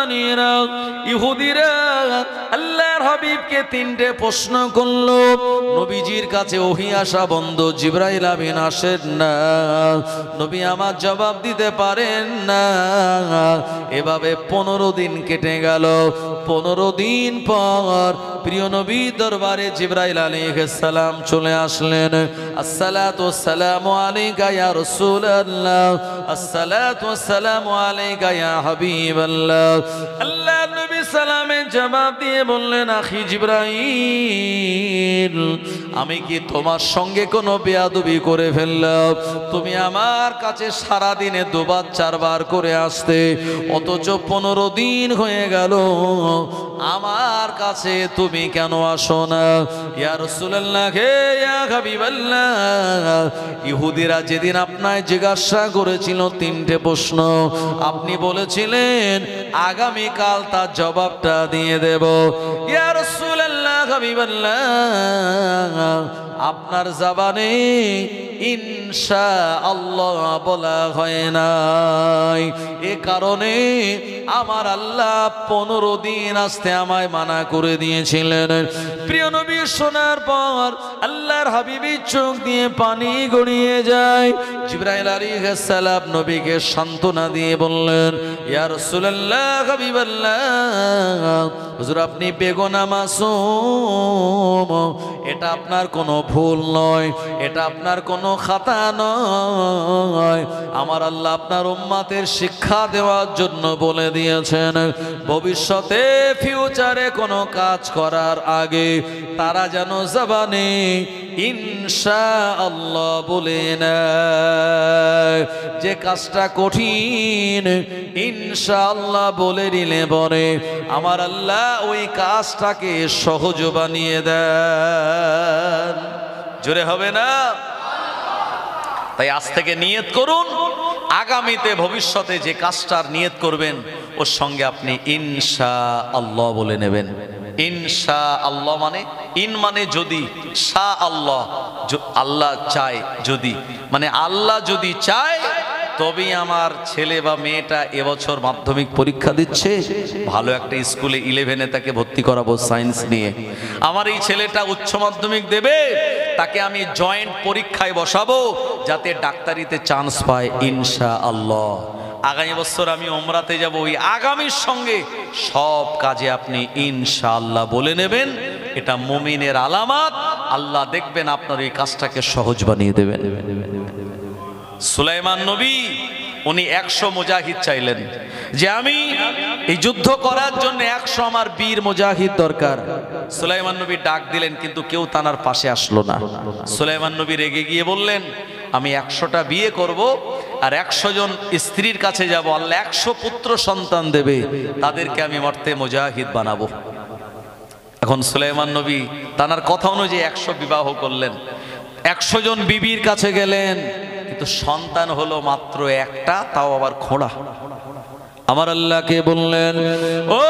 সন্তানেরা ইহুদিরা আল্লাহর হাবিবকে তিনটে প্রশ্ন করলো। নবীজির কাছে ওহী আসা বন্ধ, জিবরাইল আমিন আসেন না, নবী আমার জবাব দিতে পারেন না। এভাবে 15 দিন কেটে গেল। 15 দিন পর প্রিয় নবী দরবারে জিবরাইল আলাইহিস সালাম চলে আসলেন। আসসালাতু ওয়াসসালামু আলাইকা ইয়া রাসূলুল্লাহ, আসসালাতু ওয়াসসালামু আলাইকা ইয়া হাবিবাল্লাহ। আল্লাহর নবী সালামের জবাব দিয়ে বললেন, আখি জিবরাইল, আমি কি তোমার সঙ্গে কোনো বেয়াদবি করে ফেললাম? তুমি আমার কাছে সারা দিনে 2 বার 4 বার করে আসতে, অথচ 15 দিন হয়ে গেল আমার কাছে তুমি কেন আসো না? ইয়া রাসূলুল্লাহ, হে ইয়া হাবিবাল্লাহ, ইহুদিরা যেদিন আপনায় জিজ্ঞাসা করেছিল 3টে প্রশ্ন, আপনি বলেছিলেন আগামীকাল তার জবাবটা দিয়ে দেব। ইয়া রাসূলুল্লাহ হাবিবাল্লাহ, আপনার জবানে ইনশাআল্লাহ বলা হয় নাই, এ কারণে আমার আল্লাহ 15 দিন আসতে আমায় মানা করে দিয়েছিলেন। প্রিয় নবী শোনার পর আল্লাহর হাবিবের চোখ দিয়ে পানি গড়িয়ে যায়। জিবরাইল আলাইহিস সালাম নবীকে সান্ত্বনা দিয়ে বললেন, ইয়া রাসূলুল্লাহ হাবিবাল্লাহ, হুজুর আপনি বেগুনা মাসুম, এটা আপনার কোনো ভুল নয়, এটা আপনার কোনো খাতা নয়। আমার আল্লাহ আপনার উম্মতের শিক্ষা দেওয়ার জন্য বলে দিয়েছেন, ভবিষ্যতে ফিউচারে কোনো কাজ করার আগে তারা যেন জবানে ইনশাআল্লাহ বলে না। যে কাজটা কঠিন ইনশাআল্লাহ বলে নিলে পরে আমার আল্লাহ ওই কাজটাকে সহজ বানিয়ে দেন। জোরে হবে না? তাই আজ থেকে নিয়ত করুন, আগামীতে ভবিষ্যতে যে কাজটার নিয়ত করবেন ওর সঙ্গে আপনি ইনশাআল্লাহ বলে নেবেন। ইনশাআল্লাহ মানে ইন মানে যদি, শা আল্লাহ আল্লাহ চায়, যদি মানে আল্লাহ যদি চায় তবেই আমার ছেলে বা মেয়েটা এবছর মাধ্যমিক পরীক্ষা দিচ্ছে, ভালো একটা স্কুলে 11-এ তাকে ভর্তি করাবো সায়েন্স নিয়ে। আমার এই ছেলেটা উচ্চ মাধ্যমিক দেবে, তাকে আমি জয়েন্ট পরীক্ষায় বসাবো যাতে ডাক্তারিতে চান্স পায় ইনশাআল্লাহ। আগামী বছর আমি উমরাতে যাব, ওই আগামীর সঙ্গে সব কাজে আপনি ইনশাআল্লাহ বলে নেবেন। এটা মুমিনের আলামত। আল্লাহ দেখবেন আপনার এই কাজটাকে সহজ বানিয়ে দেবেন। সুলাইমান নবী উনি 100 মুজাহিদ চাইলেন যে আমি এই যুদ্ধ করার জন্য 100 আমার বীর মুজাহিদ দরকার। সুলাইমান নবী ডাক দিলেন, কিন্তু কেউ তানার পাশে আসলো না। সুলাইমান নবী রেগে গিয়ে বললেন, আমি 100টা বিয়ে করব আর 100 জন স্ত্রীর কাছে যাব, আল্লাহ 100 পুত্র সন্তান দেবে, তাদেরকে আমি মর্তে মুজাহিদ বানাবো। এখন সুলাইমান নবী তানার কথা অনুযায়ী 100 বিবাহ করলেন, 100 জন বিবির কাছে গেলেন, কিন্তু সন্তান হলো মাত্র একটা, তাও আবার খোঁড়া। আমার আল্লাহকে বললেন, ও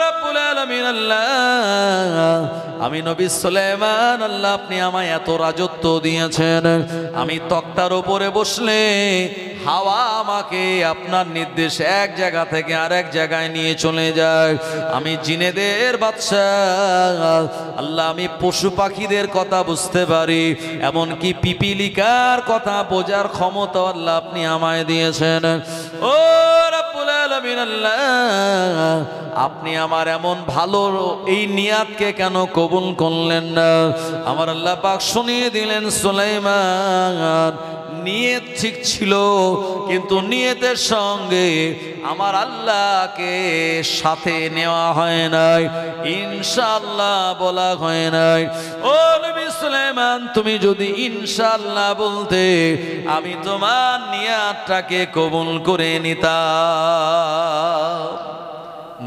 রব্বুল আলামিন আল্লাহ, আমি নবী সুলাইমান, আল্লাহ আপনি আমায় এত রাজত্ব দিয়েছেন, আমি তক্তার উপরে বসলে হাওয়া আমাকে আপনার নির্দেশ এক জায়গা থেকে আরেক জায়গায় নিয়ে চলে যায়। আমি জিনেদের বাদশাহ আল্লাহ, আমি পশু পাখিদের কথা বুঝতে পারি, এমনকি পিপিলিকার কথা বোঝার ক্ষমতা আল্লাহ আপনি আমায় দিয়েছেন। ও রব্বুল আলামিন আল্লাহ, আপনি আমার এমন ভালো এই নিয়াতকে কেন কবুল করলেন না? আমার আল্লাহ পাক শুনিয়ে দিলেন, সুলাইমান নিয়ত ঠিক ছিল, কিন্তু নিয়তের সঙ্গে আমার আল্লাহকে সাথে নেওয়া হয় নাই, ইনশাআল্লাহ বলা হয় নাই। ও নবী সুলাইমান, তুমি যদি ইনশাআল্লাহ বলতে আমি তোমার নিয়াতটাকে কবুল করে নিতাম।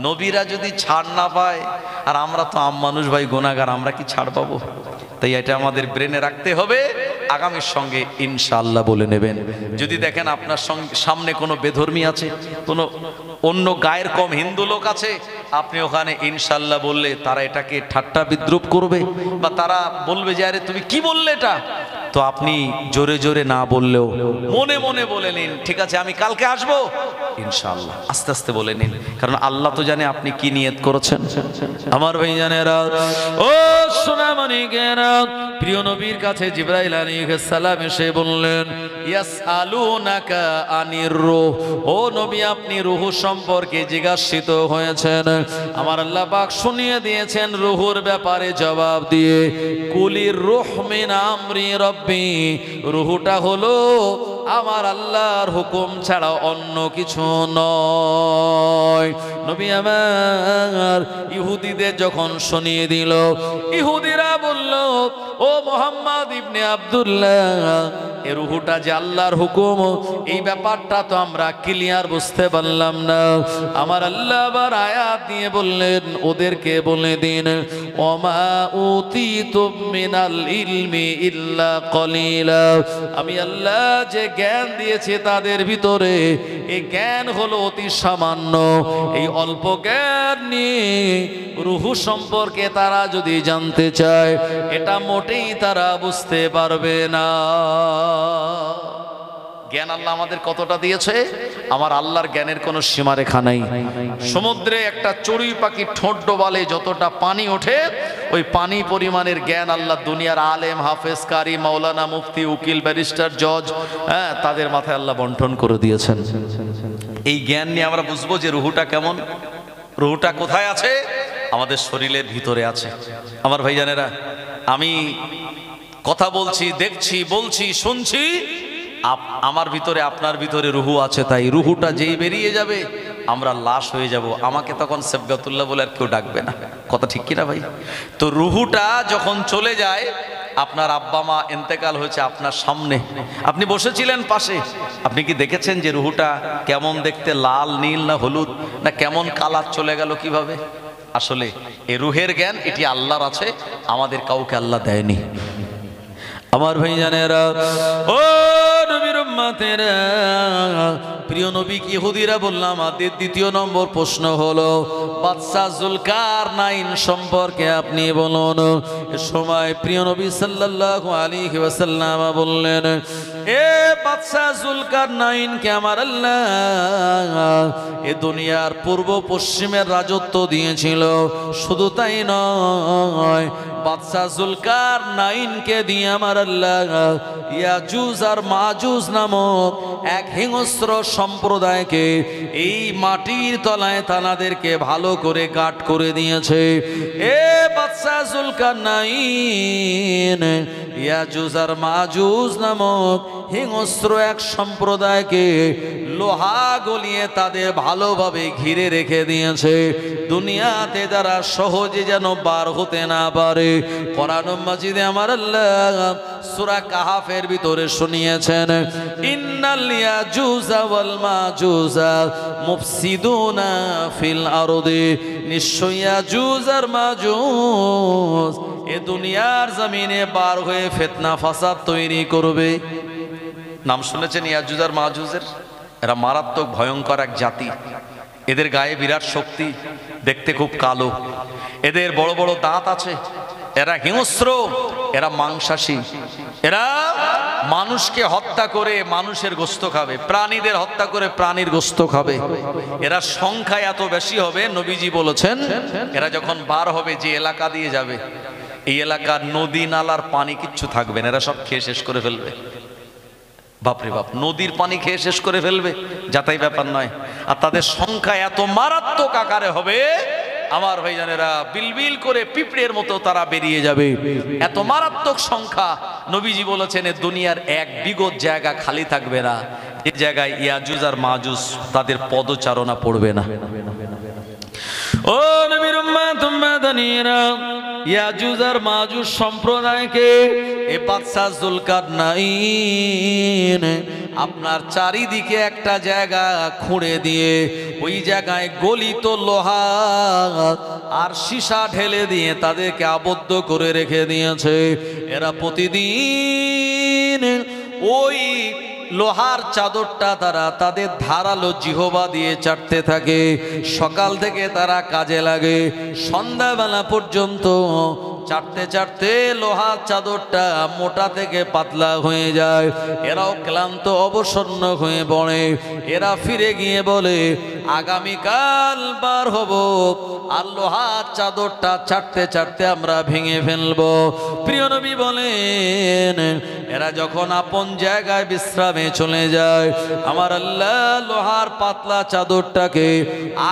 নবীরা যদি ছাড় না পায়, আর আমরা তো আম মানুষ ভাই, গুনাহগার, আমরা কি ছাড় পাবো? তাই এটা আমাদের ব্রেনে রাখতে হবে, আগামীর সঙ্গে ইনশাআল্লাহ বলে নেবেন। যদি দেখেন আপনার সামনে কোনো বেধর্মী আছে, কোনো অন্য গায়ের কম হিন্দু লোক আছে, আপনি ওখানে ইনশাআল্লাহ বললে তারা এটাকে ঠাট্টা বিদ্রুপ করবে, বা তারা বলবে যে আরে তুমি কি বললে এটা, তো আপনি জোরে জোরে না বললেও মনে মনে বলে নিন, ঠিক আছে আমি কালকে আসবো ইনশাআল্লাহ, আস্তে আস্তে বলে নিন, কারণ আল্লাহ তো জানে আপনি কি নিয়ত করেছেন। আমার ভাইজানেরা, ও সোনামণিকেরা, প্রিয় নবীর কাছে জিবরাইল আলাইহিস সালাম এসে বললেন, ইয়াসআলুনাকা আনির রূহ, ও নবী আপনি রূহ সম্পর্কে জিজ্ঞাসিত হয়েছেন। আমার আল্লাহ পাক শুনিয়ে দিয়েছেন রূহের ব্যাপারে জবাব দিয়ে, কুলির রূহ মিন আমরি রব্বি, রূহটা হলো আমার আল্লাহর হুকুম ছাড়া অন্য কিছু নয়। নবী আমার ইহুদিদের যখন শুনিয়ে দিল, ইহুদিরা বলল, ও মুহাম্মদ ইবনে আব্দুল্লাহ, এ রূহটা যে আল্লাহর হুকুম, এই ব্যাপারটা তো আমরা ক্লিয়ার বুঝতে পারলাম না। আমার আল্লাহ আবার আয়াত দিয়ে বললেন, ওদেরকে বলে দিন, ওমা উতিতুম মিনাল ইলমি ইল্লা কলিলা, আমি আল্লাহ যে জ্ঞান দিয়েছে তাদের ভিতরে এই জ্ঞান হলো অতি সামান্য। এই অল্প জ্ঞান নিয়ে রূহ সম্পর্কে তারা যদি জানতে চায়, এটা মোটেই তারা বুঝতে পারবে না। জ্ঞান আল্লাহ আমাদের কতটা দিয়েছে, আমার আল্লাহর জ্ঞানের কোনো সীমারেখা নাই। সমুদ্রে একটা চড়ুই পাখি ঠোঁট ডোবালে যতটা পানি ওঠে, ওই পানি পরিমাণের জ্ঞান আল্লাহ দুনিয়ার আলেম, হাফেজ, কারি, মাওলানা, মুফতি, উকিল, ব্যারিস্টার, জজ, হ্যাঁ, তাদের মাথায় আল্লাহ বন্টন করে দিয়েছেন। এই জ্ঞান নিয়ে আমরা বুঝবো যে রূহটা কেমন, রূহটা কোথায় আছে, আমাদের শরীরের ভিতরে আছে। আমার ভাইজানেরা, আমি কথা বলছি, দেখছি, বলছি, শুনছি, আমার ভিতরে আপনার ভিতরে রুহু আছে, তাই রুহুটা যেই বেরিয়ে যাবে আমরা লাশ হয়ে যাব, আমাকে তখন সেবগাতুল্লাহ বলে আর কেউ ডাকবে না। কথা ঠিক কিনা ভাই? তো রুহুটা যখন চলে যায়, আপনার আব্বা মা ইন্তেকাল হয়েছে আপনার সামনে, আপনি বসেছিলেন পাশে, আপনি কি দেখেছেন যে রুহুটা কেমন দেখতে, লাল, নীল না হলুদ, না কেমন কালার চলে গেল কিভাবে? আসলে এই রুহের জ্ঞান এটি আল্লাহর আছে, আমাদের কাউকে আল্লাহ দেয়নি। আমার ভাইজানেরা, ও নবীর উম্মতেরা, প্রিয় নবী কি ইহুদিরা বললাম। আমাদের দ্বিতীয় নম্বর প্রশ্ন হলো, বাদশা যুলকারনাইন সম্পর্কে আপনি বলুন। এ সময় প্রিয় নবী সাল্লাল্লাহু আলাইহি ওয়াসাল্লাম বললেন, এ বাদশা যুলকারনাইনকে আমার আল্লাহ এ দুনিয়ার পূর্ব পশ্চিমের রাজত্ব দিয়েছিল। শুধু তাই নয়, বাদশা যুলকারনাইনকে দিয়ে আমার আল্লাহ ইয়াজুজ আর মাজুজ নামক এক হিংস্র সম্প্রদায়কে এই মাটির তলায় তানাদেরকে ভালো করে গাঁট করে দিয়েছে। এ বাদশা যুলকারনাইন ইয়াজুজ আর মাজুজ নামক হিংস্র এক সম্প্রদায়কে লোহা গলিয়ে তাদের ভালোভাবে ঘিরে রেখে দিয়েছে, দুনিয়াতে তারা সহজে যেন বার হতে না পারে। কোরআন মাজিদে আমার আল্লাহ সূরা কাহাফের ভিতরে শুনিয়েছেন, ইন্নাল ইয়াজুজা ওয়াল মাজুজা মুফসিদুনা ফিল আরদি, নিশ্চয় ইয়াজুজ আর মাজুজ এ দুনিয়ার জমিনে বার হয়ে ফিতনা ফাসাদ তৈরি করবে। নাম শুনেছেন ইয়াজুজ আর মাজুজের? এরা মারাত্মক ভয়ঙ্কর এক জাতি, এদের গায়ে বিরাট শক্তি, দেখতে খুব কালো, এদের বড় বড় দাঁত আছে, এরা হিংস্র, এরা মাংসাশী, এরা মানুষকে হত্যা করে মানুষের গোশত খাবে, প্রাণীদের হত্যা করে প্রাণীর গোশত খাবে। এরা সংখ্যায় এত বেশি হবে, নবীজি বলেছেন এরা যখন বার হবে যে এলাকা দিয়ে যাবে, এই এলাকার নদী নালার পানি কিচ্ছু থাকবে না, এরা সব খেয়ে শেষ করে ফেলবে। বাপরে বাপ, নদীর পানি খেয়ে শেষ করে ফেলবে, যাতাই ব্যাপার নয়। আর তাদের সংখ্যা এত মারাত্মক আকারে হবে, আমার ভাইজানেরা, বিলবিল করে পিঁপড়ের মতো তারা বেরিয়ে যাবে, এত মারাত্মক সংখ্যা। নবীজি বলেছেন এ দুনিয়ার এক বিগত জায়গা খালি থাকবে না, যে জায়গায় ইয়াজুজ আর মাজুজ তাদের পদচারণা পড়বে না। ও নবীর উম্মত উম্মাদানিরা, ইয়াজুজ আর মাজুজ সম্প্রদায়কে এ বাদশা যুলকারনাইন আপনার চারিদিকে একটা জায়গা খুঁড়ে দিয়ে ওই জায়গায় গলিত লোহা আর সীসা ঢেলে দিয়ে তাদেরকে আবদ্ধ করে রেখে দিয়েছে। এরা প্রতিদিন ওই লোহার চাদরটা তারা তাদের ধারালো জিহবা দিয়ে চাটতে থাকে। সকাল থেকে তারা কাজে লাগে, সন্ধ্যাবেলা পর্যন্ত চাটতে চাটতে লোহার চাদরটা মোটা থেকে পাতলা হয়ে যায়। এরাও ক্লান্ত অবসন্ন হয়ে পড়ে। এরা ফিরে গিয়ে বলে আগামীকাল বার হব, আর লোহার চাদরটা চাটতে চাটতে আমরা ভেঙে ফেলবো। প্রিয় নবী বলেন এরা যখন আপন জায়গায় বিশ্রামে চলে যায়, আমার আল্লাহ লোহার পাতলা চাদরটাকে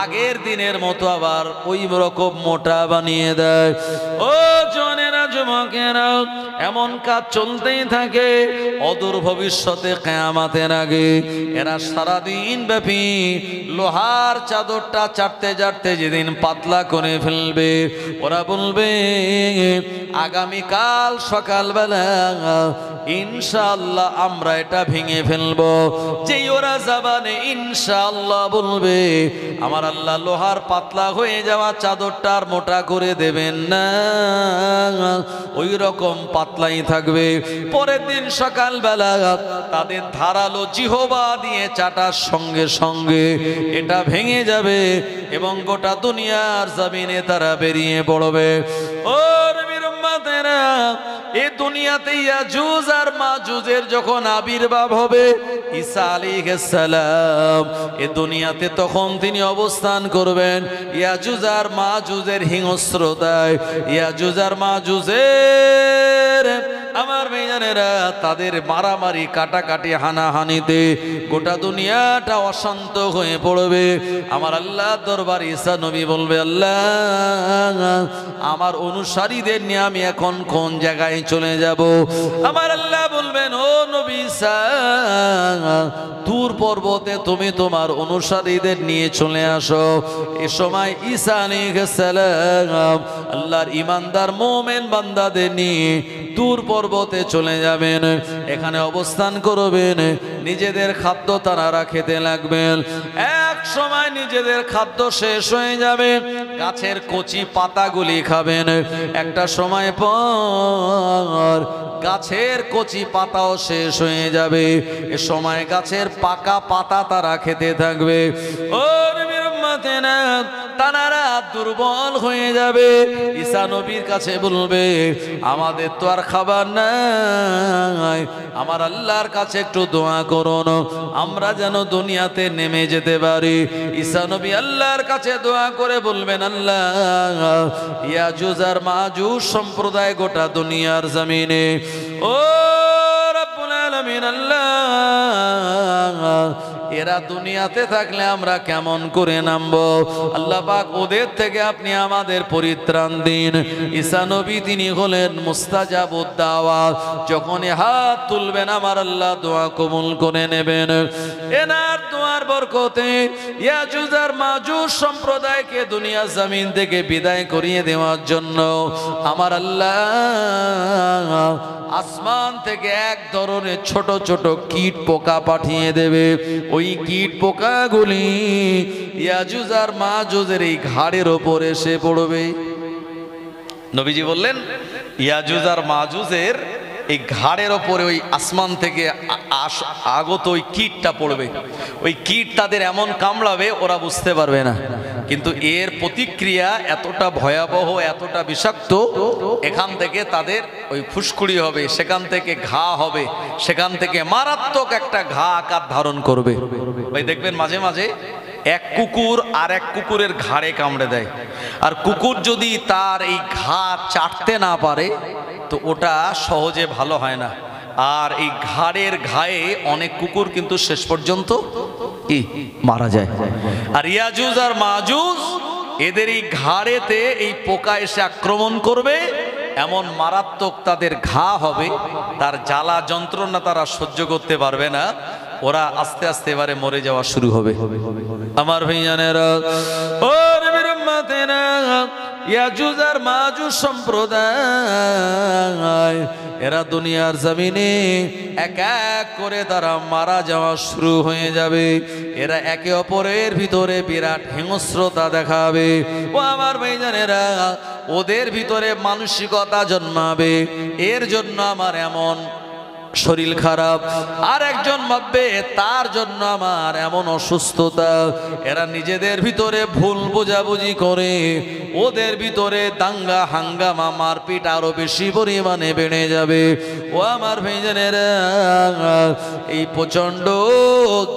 আগের দিনের মতো আবার ওই রকম মোটা বানিয়ে দেয়। ও জনেরা, যুবকেরা, এমন কাজ চলতেই থাকে অদূর ভবিষ্যতে কিয়ামতের আগে। এরা সারাদিন ব্যাপী লোহার চাদরটা চাটতে চাটতে যেদিন পাতলা করে ফেলবে, ওরা বলবে আগামীকাল সকালবেলা ইনশাআল্লাহ আমরা এটা ভেঙে ফেলবো। যেই ওরা জাবানে ইনশাআল্লাহ বলবে, আমার আল্লাহ লোহার পাতলা হয়ে যাওয়া চাদরটার মোটা করে দেবেন না, ওই রকম পাতলাই থাকবে। পরের দিন সকালবেলা তাদের ধারালো জিহবা দিয়ে চাটার সঙ্গে সঙ্গে এটা ভেঙে যাবে এবং গোটা দুনিয়ার জমিনে তারা বেরিয়ে পড়বে। ও নবীর উম্মতেরা, এই দুনিয়াতে ইয়াজুজ আর মাজুজের যখন আবির্ভাব হবে, ঈসা আলাইহিস সালাম এই দুনিয়াতে তখন তিনি অবস্থান করবেন ইয়াজুজ আর মাজুজের হিংস্রতায়। ইয়াজুজ আর মাজুজের আমার মেয়েরা তাদের মারামারি কাটাকাটি হানাহানিতে গোটা দুনিয়াটা অশান্ত হয়ে পড়বে। আমার আল্লাহ দরবার ঈসা নবী বলবে, আল্লাহ আমার অনুসারীদের নিয়ে আমি এখন কোন জায়গায় চলে যাব? আমার আল্লাহ বলবেন, ও নবী ঈসা, তুর পর্বতে তুমি তোমার অনুসারীদের নিয়ে চলে আসো। এ সময় ঈসা আলাইহিস সালাম আল্লাহর ইমানদার মুমিন বান্দাদের নিয়ে তুর পর্বতে চলে যাবেন, এখানে অবস্থান করবেন, নিজেদের খাদ্য তারা খেতে লাগবেন। এক সময় নিজেদের খাদ্য শেষ হয়ে যাবে, গাছের কচি পাতাগুলি খাবেন। একটা সময় পর গাছের কচি পাতাও শেষ হয়ে যাবে, এ সময় গাছের পাকা পাতা তারা খেতে থাকবে। ও নবীর উম্মতেরা, তারা দুর্বল হয়ে যাবে। ঈসা নবীর কাছে বলবে, আমাদের তো আর খাবার নাই, আমার আল্লাহর কাছে একটু দোয়া করুন, আমরা যেন দুনিয়াতে নেমে যেতে পারি। ঈসা নবী আল্লাহর কাছে দোয়া করে বলবেন, আল্লাহ ইয়াজুজ আর মাজুজ সম্প্রদায় গোটা দুনিয়ার জমিনে, ও রব্বুল আলামিন আল্লাহ এরা দুনিয়াতে থাকলে আমরা কেমন করে নামবো? আল্লাহ পাক ওদের থেকে আপনি আমাদের পরিত্রাণ দিন। ঈসা নবী তিনি হলেন মুস্তাজাবুদ দাওয়াত, যখনই হাত তুলবেন আমার আল্লাহ দোয়া কবুল করে নেবেন। এনার দোয়ার বরকতে ইয়াজুজ আর মাজুজ সম্প্রদায়কে দুনিয়া জমিন থেকে বিদায় করিয়ে দেওয়ার জন্য আমার আল্লাহ আসমান থেকে এক ধরনের ছোট ছোট কীট পোকা পাঠিয়ে দেবে। ওই কীট পোকাগুলি ইয়াজুজ আর মাজুজের এই ঘাড়ের ওপর এসে পড়বে। নবীজি বললেন, ইয়াজুজ আর মাজুজের এই ঘাড়ের ওপরে ওই আসমান থেকে আগত ওই কীটটা পড়বে। ওই কীট তাদের এমন কামড়াবে ওরা বুঝতে পারবে না, কিন্তু এর প্রতিক্রিয়া এতটা ভয়াবহ, এতটা বিষাক্ত, এখান থেকে তাদের ওই ফুসকুড়ি হবে, সেখান থেকে ঘা হবে, সেখান থেকে মারাত্মক একটা ঘা আকার ধারণ করবে। ভাই দেখবেন মাঝে মাঝে এক কুকুর আর এক কুকুরের ঘাড়ে কামড়ে দেয়, আর কুকুর যদি তার এই ঘা চাটতে না পারে তো ওটা সহজে ভালো হয় না। আর এই ঘাড়ের ঘায়ে অনেক কুকুর কিন্তু শেষ পর্যন্ত মারা যায়। আর ইয়াজুজ আর মাজুজ এদের এই ঘাড়েতে এই পোকা এসে আক্রমণ করবে, এমন মারাত্মক তাদের ঘা হবে, তার জ্বালা যন্ত্রণা তারা সহ্য করতে পারবে না, ওরা আস্তে আস্তে এবারে মরে যাওয়া শুরু হবে। আমার ভাইজানেরা, ও নবীর উম্মতেরা, ইয়াজুজ আর মাজুজ সম্প্রদায় এরা দুনিয়ার জমিনে এক এক করে তারা মারা যাওয়া শুরু হয়ে যাবে। এরা একে অপরের ভিতরে বিরাট হিংস্রতা দেখাবে। ও আমার ভাইজানেরা, ওদের ভিতরে মানসিকতা জন্মাবে। এর জন্য আমার এমন শরীর খারাপ, আর একজন ভাববে তার জন্য আমার এমন অসুস্থতা। এরা নিজেদের ভিতরে ভুল বোঝাবুঝি করে, ওদের ভিতরে দাঙ্গা হাঙ্গামা মারপিট আরো বেশি পরিমাণে বেড়ে যাবে। ও আমার ভাইজানেরা, এই প্রচন্ড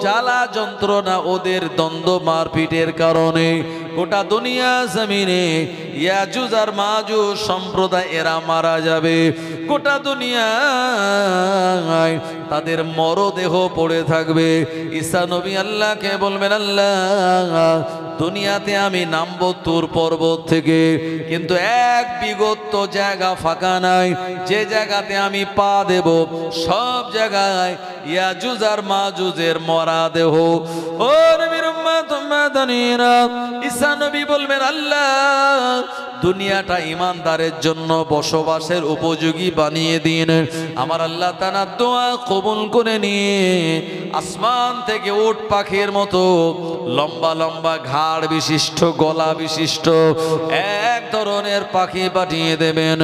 জ্বালা যন্ত্রণা ওদের দ্বন্দ্ব মারপিটের কারণে গোটা দুনিয়া জমিনে ইয়াজুজ আর মাজুজ সম্প্রদায় এরা মারা যাবে। গোটা দুনিয়ায় তাদের মরদেহ পড়ে থাকবে। ঈসা নবী আল্লাহকে বলবেন, আল্লাহ দুনিয়াতে আমি নামবো তুর পর্বত থেকে, কিন্তু এক বিগত জায়গা ফাঁকা নাই, যে জায়গাতে আমি পা দেব সব জায়গায় ইয়াজুজ আর মাজুজের মরা দেহ। ও নবীর উম্মত উম্মাদানিরা, ঈসা নবী বলবেন, আল্লাহ দুনিয়াটা ইমানদারের জন্য বসবাসের উপযোগী বানিয়ে দিন। আমার আল্লাহ তাআলা দোয়া কবুল করে নিয়ে আসমান থেকে উট পাখির মতো লম্বা লম্বা ঘাড় বিশিষ্ট গলা বিশিষ্ট এক ধরনের পাখি পাঠিয়ে দেবেন।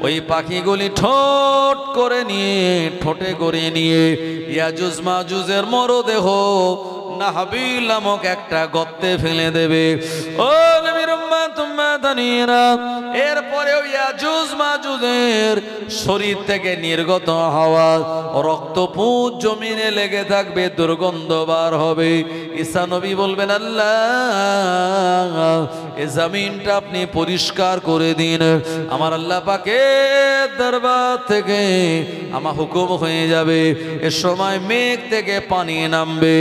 ওই পাখিগুলি ঠোঁটে করে নিয়ে ইয়াজুজ মাজুজের মরদেহ নাহাবিল নামক একটা গর্তে ফেলে দেবে। ও নবীর উম্মত উম্মাদানিরা, এরপরেও ইয়াজুজ মাজুজের শরীর থেকে নির্গত হওয়া রক্তপুঞ্জ জমিনে লেগে থাকবে, দুর্গন্ধ বার হবে। ঈসা নবী বলবেন, আল্লাহ এ জমিনটা আপনি পরিষ্কার করে দিন। আমার আল্লাহ পাকের দরবার থেকে আমার হুকুম হয়ে যাবে, এ সময় মেঘ থেকে পানি নামবে।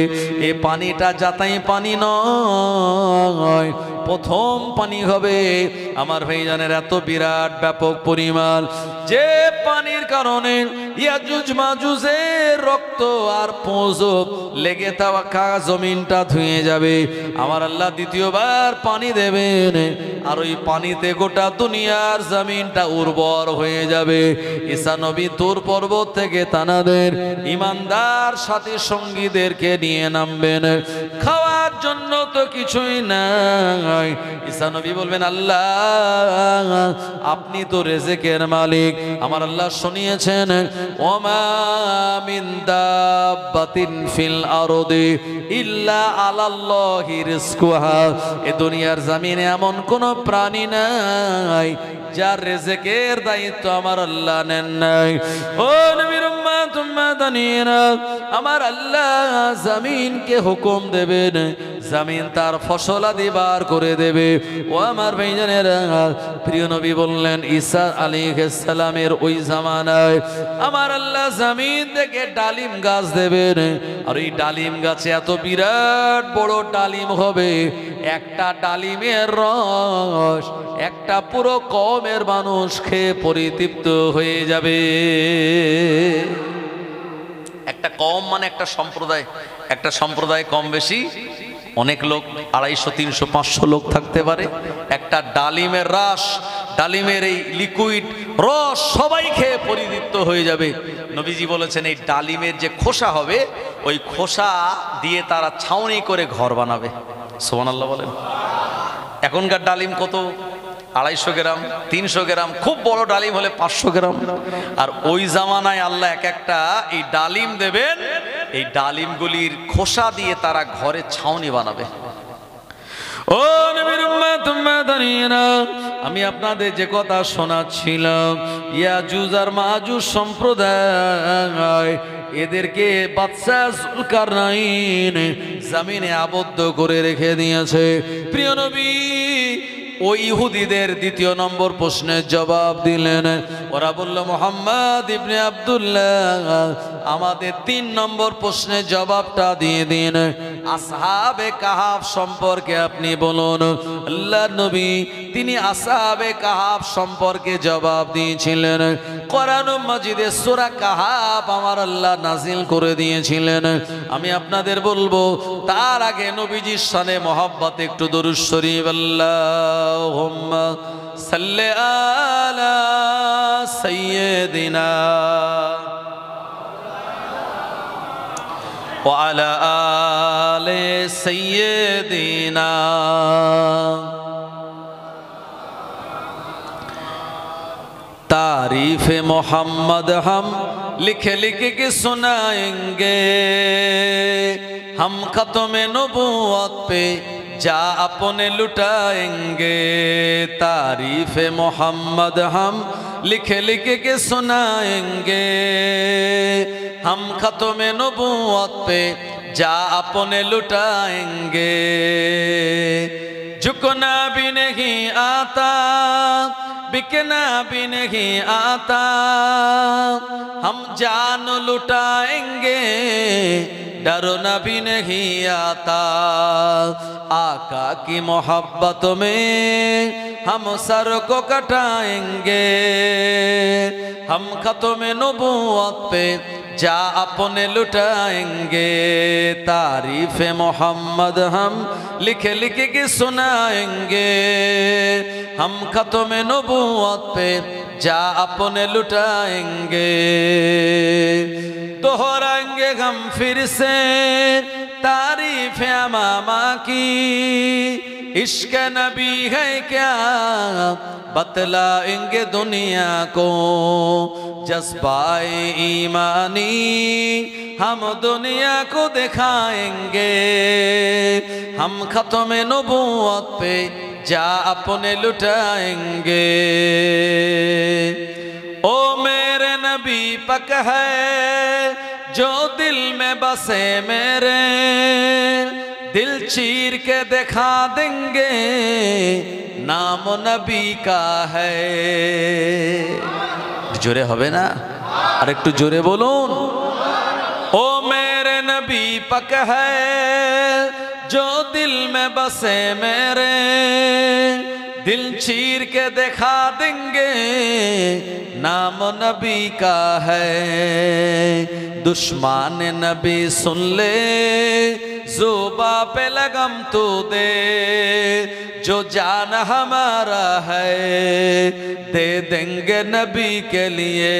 এই পানিটা যাতাই পানি নয়, প্রথম পানি হবে আমার ভাইজানের এত বিরাট ব্যাপক পরিমাণ, যে পানির কারণে ইয়াজুজ মাজুজের রক্ত আর পোঁজ লেগে থাকা জমিনটা ধুয়ে যাবে। আমার আল্লাহ দ্বিতীয়বার পানি দেবেন, আর ওই পানিতে গোটা দুনিয়ার জমিনটা উর্বর হয়ে যাবে। ঈসা নবী তুর পর্বত থেকে তানাদের ইমানদার সাথী সঙ্গীদেরকে নিয়ে নামবেন। খাওয়ার জন্য তো কিছুই নাই। ঈসা নবী বলবেন, আল্লাহ আপনি তো রিজকের মালিক। আমার আল্লাহ শুনিয়েছেন, ওমা মিন দাব্বাতিন ফিল আরদি ইল্লা আলাল্লাহি রিজকুহা। এ দুনিয়ার জমিনে এমন কোন প্রাণী নাই যার রিজকের দায়িত্ব আমার আল্লাহ নেন নাই। ও নবীর উম্মত উম্মাদানিরা, আমার আল্লাহ জমিনকে হুকুম দেবেন, জমিন তার ফসলাদি বার করে দেবে। ও আমার ভাইজানেরা, প্রিয় নবী বললেন, ঈসা আলাইহিস সালামের ওই জামানায় আমার আল্লাহ জমিন থেকে ডালিম গাছ দেবেন, আর এই ডালিম গাছে এত বিরাট বড় ডালিম হবে, একটা ডালিমের রস একটা পুরো কওমের মানুষ খেয়ে পরিতৃপ্ত হয়ে যাবে। একটা কওম মানে একটা সম্প্রদায় কম বেশি অনেক লোক, 250, 300, 500 লোক থাকতে পারে। একটা ডালিমের রস, ডালিমের এই লিকুইড রস সবাই খেয়ে পরিতৃপ্ত হয়ে যাবে। নবীজি বলেছেন, এই ডালিমের যে খোসা হবে, ওই খোসা দিয়ে তারা ছাউনি করে ঘর বানাবে। সুবহানাল্লাহ বলেন। এখনকার ডালিম কত? 250 গ্রাম, 300 গ্রাম, খুব বড় ডালিম হলে 500 গ্রাম। আর ওই জামানায় আল্লাহ এক একটা এই ডালিম দেবেন, এই ডালিমগুলির খোসা দিয়ে তারা ঘরে ছাউনি বানাবে। ও নবীর উম্মত উম্মাদানিরা, আমি আপনাদের যে কথা শোনাচ্ছিলাম, ইয়াজুজ আর মাজুজ সম্প্রদায়, এদেরকে বাদশা যুলকারনাইন জমিনে আবদ্ধ করে রেখে দিয়েছে। প্রিয় নবী ওই ইহুদিদের দ্বিতীয় নম্বর প্রশ্নের জবাব দিলেন। ওরা বলল, মুহাম্মদ ইবনে আব্দুল্লাহ আমাদের 3 নম্বর প্রশ্নের জবাবটা দিয়ে দিন। আসহাবে কাহাফ সম্পর্কে আপনি বলুন। আল্লাহ নবী তিনি আসহাবে কাহাফ সম্পর্কে জবাব দিয়েছিলেন। কোরআন মাজিদে সূরা কাহাফ আমার আল্লাহ নাজিল করে দিয়েছিলেন। আমি আপনাদের বলবো, তার আগে নবীজির শানে মহব্বত একটু দরুদ শরীফ আল্লাহুম্মা সাল্লি আলা সাইয়্যিদিনা ওয়া আলা আলি সাইয়্যিদিনা। तारीफ़ मोहम्मद हम लिख लिख के सुनाएंगे हम खत्म नबूवत पे जा अपने लुटाएंगे तारीफ मोहम्मद हम लिख लिख के सुनाएंगे हम खत्म नबूवत पे जा अपने लुटाएंगे झुकना भी नहीं आता बिकना भी नहीं आता हम जान लुटाएंगे डरना भी नहीं आता आका की मोहब्बत में हम सर को कटाएंगे हम खत्म नबूवत पे जा अपने लुटाएंगे तारीफ मोहम्मद हम लिख लिख के सुनाएंगे हम खत्म नबूवत पे जा अपने लुटाएंगे दोहराएंगे हम फिर से तारीफ अमामा की इश्क नबी है क्या बतलाएंगे दुनिया को जज्बाए ईमानी हम दुनिया को दिखाएंगे हम खत्म नबूवत पे जा अपने लुटाएंगे ओ मेरे नबी पक है जो दिल में बसे मेरे दिल चीर के दिखा देंगे नाम नबी का है जोरे होवे ना और एक तो जोरे बोलून ओ मेरे नबी पक है जो दिल में बसे मेरे दिल चीर के दिखा देंगे नाम नबी का है दुश्मन नबी सुन ले ज़ुबा पे लगम तू दे जो जान हमारा है दे देंगे नबी के लिए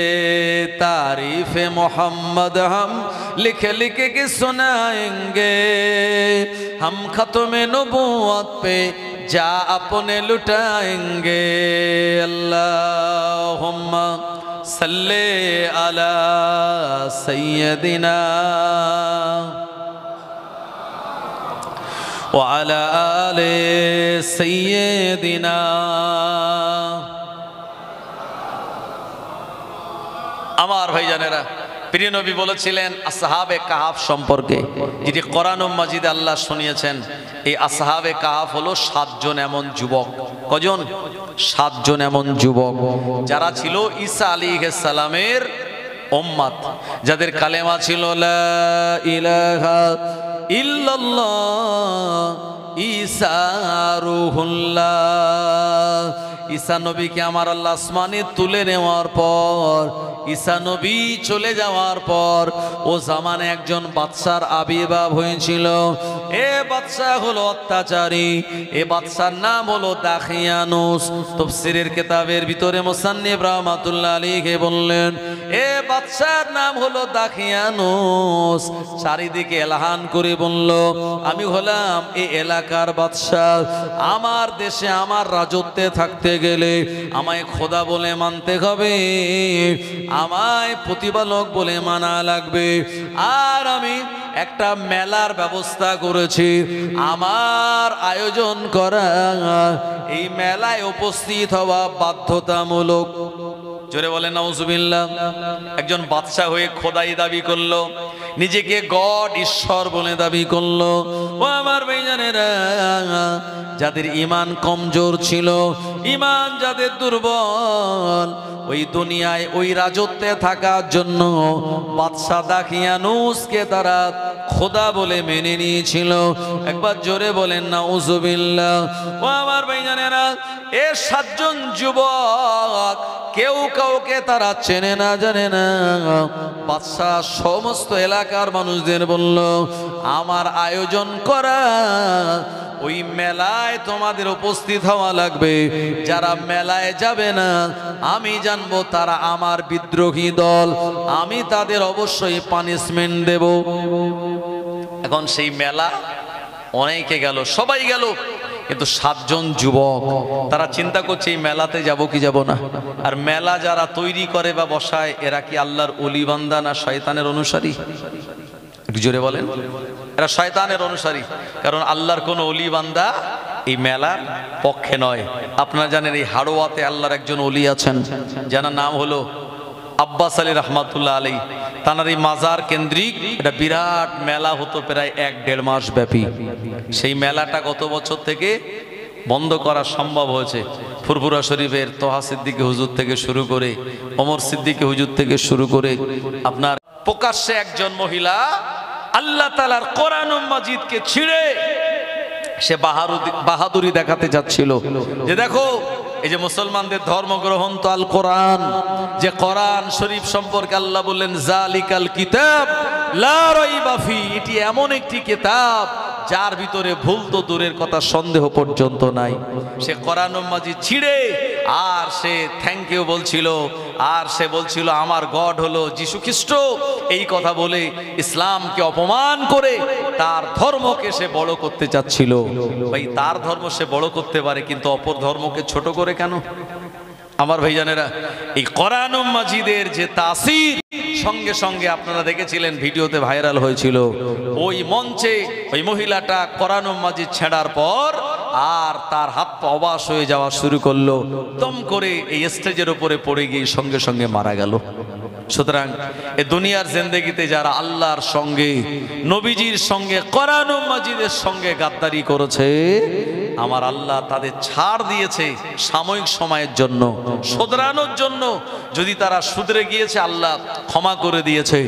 तारीफ मोहम्मद हम लिख लिख के सुनाएंगे हम खत्म नबूवत पे जा अपने लुटाएंगे अल्लाहुम्मा सल्ले अला सय्यदिना व अला आले सय्यदिना আমার ভাইজানেরা প্রিয় নবী বলেছিলেন আসহাবে কাহাফ সম্পর্কে যেটি কোরআন মাজিদে আল্লাহ শুনিয়েছেন এই আসহাবে কাহাফ হলো 7 জন এমন যুবক কজন 7 জন এমন যুবক যারা ছিল ঈসা আলাইহিস সালামের উম্মত যাদের কালেমা ছিল লা ইলাহা ইল্লাল্লাহ ঈসা রূহুল্লাহ ঈসা নবীকে আমার আল্লাহ আসমানে তুলে নেওয়ার পর ঈসা নবী চলে যাওয়ার পর ও জামানে একজন বাদশার আবির্ভাব হয়েছিল এ বাদশা হলো অত্যাচারী এ বাদশার নাম হলো দাখিয়ানুস তাফসীরের কিতাবের ভিতরে মুসান্নিফ রাহমাতুল্লাহ আলাইহি বললেন এ বাদশার নাম হলো দাখিয়ানুস চারিদিকে এলাহান করে বলল আমি হলাম এই এলাকার বাদশা আমার দেশে আমার রাজত্বে থাকতে গেলে আমায় খোদা বলে মানতে হবে আমায় প্রতিপালক বলে মানা লাগবে আর আমি একটা মেলার ব্যবস্থা করেছি আমার আয়োজন করা এই মেলায় উপস্থিত হওয়া বাধ্যতামূলক জোরে বলেন নাউজুবিল্লাহ একজন বাদশা হয়ে খোদাই দাবি করলো নিজেকে গড ঈশ্বর বলে দাবি করলো ও আমার ভাইজানেরা যাদের ঈমান কমজোর ছিল ঈমান যাদের দুর্বল ওই দুনিয়ায় ওই রাজত্বে থাকার জন্য বাদশা দাখিয়ানুসকে তারা খোদা বলে মেনে নিয়েছিল একবার জোরে বলেন নাউজুবিল্লাহ ও আমার ভাইজানেরা এ 7 জন যুবক কেউ কাউকে তারা চেনে না জানে না বাদশা সমস্ত এলাকার মানুষদের বলল আমার আয়োজন করা ওই মেলায় তোমাদের উপস্থিত হওয়া লাগবে যারা মেলায় যাবে না আমি জানবো তারা আমার বিদ্রোহী দল আমি তাদের অবশ্যই পানিশমেন্ট দেব এখন সেই মেলা অনেকে গেল সবাই গেল কিন্তু 7 জন যুবক তারা চিন্তা করছে এই মেলাতে যাব কি যাব না। আর মেলা যারা তৈরি করে বা বসায় এরা কি আল্লাহর ওলি বান্দা না শয়তানের অনুসারী? একটু জোরে বলেন। এরা শয়তানের অনুসারী, কারণ আল্লাহর কোন ওলি বান্দা এই মেলার পক্ষে নয়। আপনারা জানেন এই হাড়োয়াতে আল্লাহর একজন ওলি আছেন, যার নাম হলো আব্বাস আলী রহমাতুল্লাহ আলী। তানার এই মাজার কেন্দ্রিক এটা বিরাট মেলা হতো প্রায় 1-1.5 মাস ব্যাপী। সেই মেলাটা গত বছর থেকে বন্ধ করা সম্ভব হয়েছে। ফুরফুরা শরীফের তোহা সিদ্দিকী হুজুর থেকে শুরু করে, ওমর সিদ্দিকী হুজুর থেকে শুরু করে, আপনার প্রকাশ্যে একজন মহিলা আল্লাহ তাআলার কোরআন মাজিদকে ছিঁড়ে সে বাহাদুরি দেখাতে যাচ্ছিল যে দেখো এই যে মুসলমানদের ধর্মগ্রহণ তো আল কোরআন, যে কোরআন শরীফ সম্পর্কে আল্লাহ বললেন জালিকাল কিতাব লা রাইবা ফি, এটি এমন একটি কিতাব যার ভিতরে ভুল তো দূরের কথা সন্দেহ পর্যন্ত নাই। সে কোরআন মাজিদ ছিঁড়ে আর সে থ্যাংক ইউ বলছিল, আর সে বলছিল আমার গড হলো যিশু খ্রিস্ট। এই কথা বলে ইসলামকে অপমান করে তার ধর্মকে সে বড় করতে চাচ্ছিল। ভাই তার ধর্ম সে বড় করতে পারে, কিন্তু অপর ধর্মকে ছোট করে কেন? আমার ভাইজানেরা, এই কোরআন মাজিদের যে তাসির সঙ্গে সঙ্গে আপনারা দেখেছিলেন ভিডিওতে ভাইরাল হয়েছিল, ওই মঞ্চে ওই মহিলাটা কোরআন মাজিদ ছেঁড়ার পর আর তার হাত পা অবাস হয়ে যাওয়া শুরু করলো, দম করে এই স্টেজের উপরে পড়ে গিয়ে সঙ্গে সঙ্গে মারা গেল। সুতরাং এই দুনিয়ার জিন্দেগিতে যারা আল্লাহর সঙ্গে, নবীজির সঙ্গে, কোরআন মাজিদের সঙ্গে গাদ্দারি করেছে, আমার আল্লাহ তাদের ছাড় দিয়েছে সাময়িক সময়ের জন্য, শুধরানোর জন্য। যদি তারা শুধরে গিয়েছে আল্লাহ ক্ষমা করে দিয়েছে,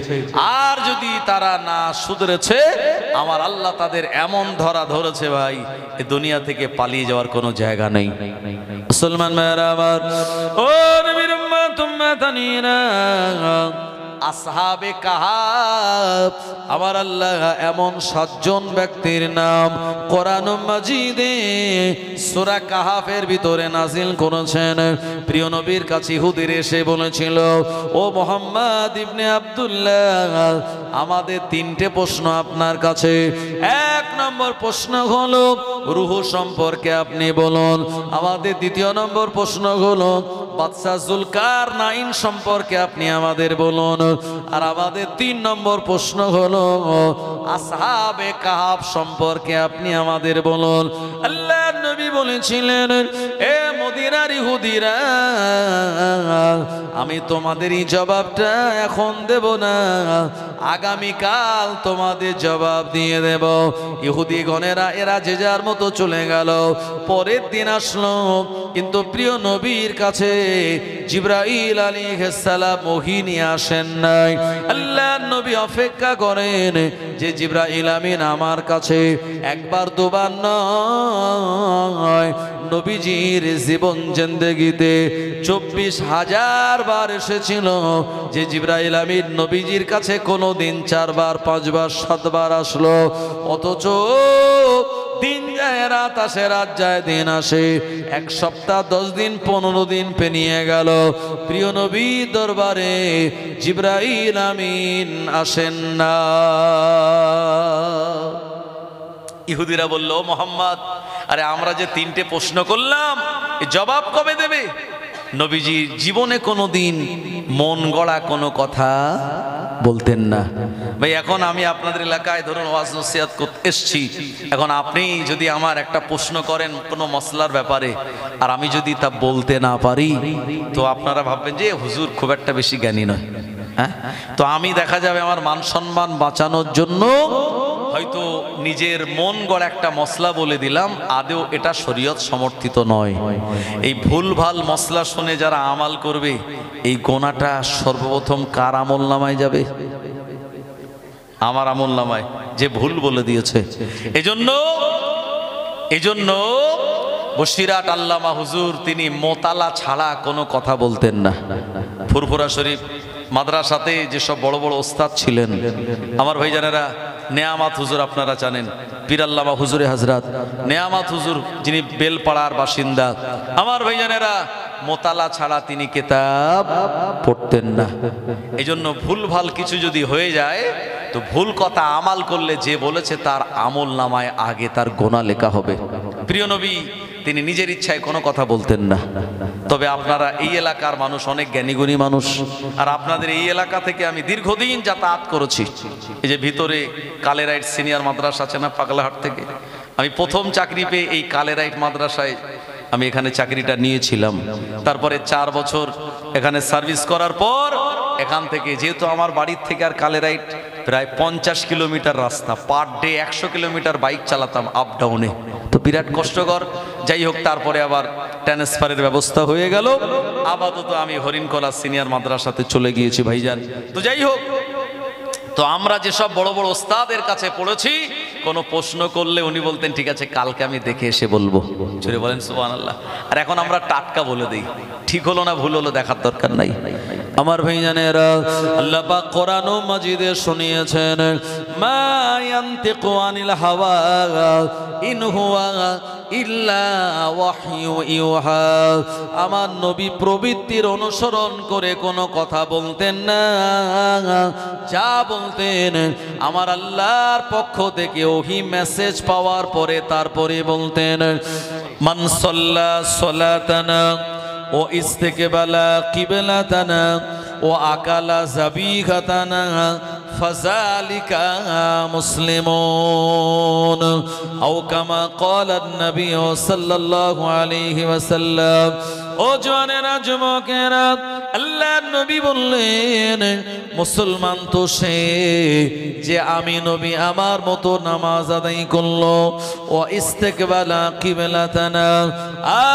আর যদি তারা না শুধরেছে আমার আল্লাহ তাদের এমন ধরা ধরেছে ভাই এই দুনিয়া থেকে পালিয়ে যাওয়ার কোনো জায়গা নেই। মুসলমান ভাইরা আমার, ও নবীর উম্মত উম্মাতানিনা, আসহাবে কাহাফ, আমার আল্লাহ এমন 7 জন ব্যক্তির নাম কোরআন মাজিদে সূরা কাহাফের ভিতরে নাজিল করেছেন। প্রিয় নবীর কাছে ইহুদির এসে বলেছিল, ও মুহাম্মদ ইবনে আব্দুল্লাহ, আমাদের 3টে প্রশ্ন আপনার কাছে। 1 নম্বর প্রশ্ন হলো রূহ সম্পর্কে আপনি বলুন। আমাদের 2 নম্বর প্রশ্ন হলো বাদশা যুলকারনাইন সম্পর্কে আপনি আমাদের বলুন। আর আমাদের 3 নম্বর প্রশ্ন হলো আসহাবে কাহাফ সম্পর্কে আপনি আমাদের বলুন। আল্লাহর নবী বলেছিলেন, এ মদিনার ইহুদিরা, আমি তোমাদের এই জবাবটা এখন দেব না, আগামীকাল তোমাদের জবাব দিয়ে দেব। ইহুদি গণেরা এরা যে যার মতো চলে গেল। পরের দিন আসলো, কিন্তু প্রিয় নবীর কাছে জিবরাইল আলাইহিস সালাম ওহী নিয়ে আসেন নাই। আল্লাহর নবী অপেক্ষা করেন যে জিবরাইল আমিন আমার কাছে 1বার 2বার নয়, নবীজির জীবন জিন্দেগিতে 24,000 বার এসেছিল যে জিবরাইল আমিন নবীজির কাছে কোনোদিন 4 বার 5 বার 7 বার আসলো। অথচ দিন যায় রাত আসে, রাত যায় দিন আসে, 1 সপ্তাহ 10 দিন 15 দিন পেরিয়ে গেল, প্রিয় নবী দরবারে জিবরাইল আমিন আসেন না। ইহুদিরা বলল, মোহাম্মদ, আরে আমরা যে 3টে প্রশ্ন করলাম এ জবাব কবে দেবে? নবীজি জীবনে কোনোদিন মন গড়া কোনো কথা বলতেন না। ভাই এখন আমি আপনাদের এলাকায় ধরুন ওয়াজ নসিহত করতে এসেছি, এখন আপনি যদি আমার একটা প্রশ্ন করেন কোনো মসলার ব্যাপারে, আর আমি যদি তা বলতে না পারি, তো আপনারা ভাববেন যে হুজুর খুব একটা বেশি জ্ঞানী নয়। হ্যাঁ, তো আমি দেখা যাবে আমার মান সম্মান বাঁচানোর জন্য হয়তো নিজের মন গড়া একটা মসলা বলে দিলাম, আদেও এটা শরীয়ত সমর্থিত নয়। এই ভুল ভাল মসলা শুনে যারা আমাল করবে, এই গোনাটা সর্বপ্রথম কার আমল নামায় যাবে? আমার আমল নামায়, যে ভুল বলে দিয়েছে। এজন্য বসিরাট আল্লামা হুজুর তিনি মোতালা ছাড়া কোনো কথা বলতেন না। ফুরফুরা শরীফ মাদ্রাসাতে যেসব বড় বড় ওস্তাদ ছিলেন, আমার ভাইজানেরা, নেয়ামত হুজুর আপনারা জানেন, পীর আল্লামা হুজুরে হযরত নেয়ামত হুজুর যিনি বেলপাড়ার বাসিন্দা, আমার ভাইজানেরা, মোতালা ছাড়া তিনি কিতাব পড়তেন না। এজন্য ভুল ভাল কিছু যদি হয়ে যায়, তো ভুল কথা আমাল করলে যে বলেছে তার আমল নামায় আগে তার গোনা লেখা হবে। প্রিয় নবী তিনি নিজের ইচ্ছায় কোনো কথা বলতেন না। তবে আপনারা এই এলাকার মানুষ অনেক জ্ঞানীগুণী মানুষ, আর আপনাদের এই এলাকা থেকে আমি দীর্ঘদিন যাতায়াত করেছি। এই যে ভিতরে কালেরাইট সিনিয়র মাদ্রাসা আছে না পাগলাহাট থেকে, আমি প্রথম চাকরি পেয়ে এই কালেরাইট মাদ্রাসায় আমি এখানে চাকরিটা নিয়েছিলাম। তারপরে 4 বছর এখানে সার্ভিস করার পর এখান থেকে, যেহেতু আমার বাড়ির থেকে আর কালেরাইট প্রায় 50 কিলোমিটার রাস্তা, পার ডে 100 কিলোমিটার বাইক চালাতাম আপ ডাউনে, তো বিরাট কষ্টকর। যাই হোক, তারপরে আবার ট্রান্সফারের ব্যবস্থা হয়ে গেল। আপাতত আমি হরিণকলা সিনিয়র মাদ্রাসাতে চলে গিয়েছি ভাইজান। তো যাই হোক, তো আমরা যেসব বড় বড় ওস্তাদের কাছে পড়েছি, কোনো প্রশ্ন করলে উনি বলতেন ঠিক আছে কালকে আমি দেখে এসে বলবো। চলে বলেন সুবহানাল্লাহ। আর এখন আমরা টাটকা বলে দিই, ঠিক হলো না ভুল হলো দেখার দরকার নাই। আমার ভাইজানেরা, আল্লাহ পাক কোরআন মাজিদে শুনিয়েছেন, মা ইয়ান্তিকু আনিল হাওয়া ইন হুয়া ইল্লা ওয়াহয়ু ইউহা। আমার নবী প্রবৃত্তির অনুসরণ করে কোনো কথা বলতেন না, যা বলতেন আমার আল্লাহর পক্ষ থেকে ওহী মেসেজ পাওয়ার পরে তারপরে বলতেন। মান সাল্লা সালাতানা ও ইস্তেকবালা কিবলাতানা ও আকালা যাবিগাতানা ফাযালিকা মুসলিমুন আও কামা ক্বালান নবী সাল্লাল্লাহু আলাইহি ওয়াসাল্লাম। ও জওয়ানেরা, যুবকেরা, আল্লাহর নবী বললেন মুসলমান তো সে যে আমি নবী আমার মতো নামাজ আদায় করলো, ও ইস্তেকবালা কিবলাতানা,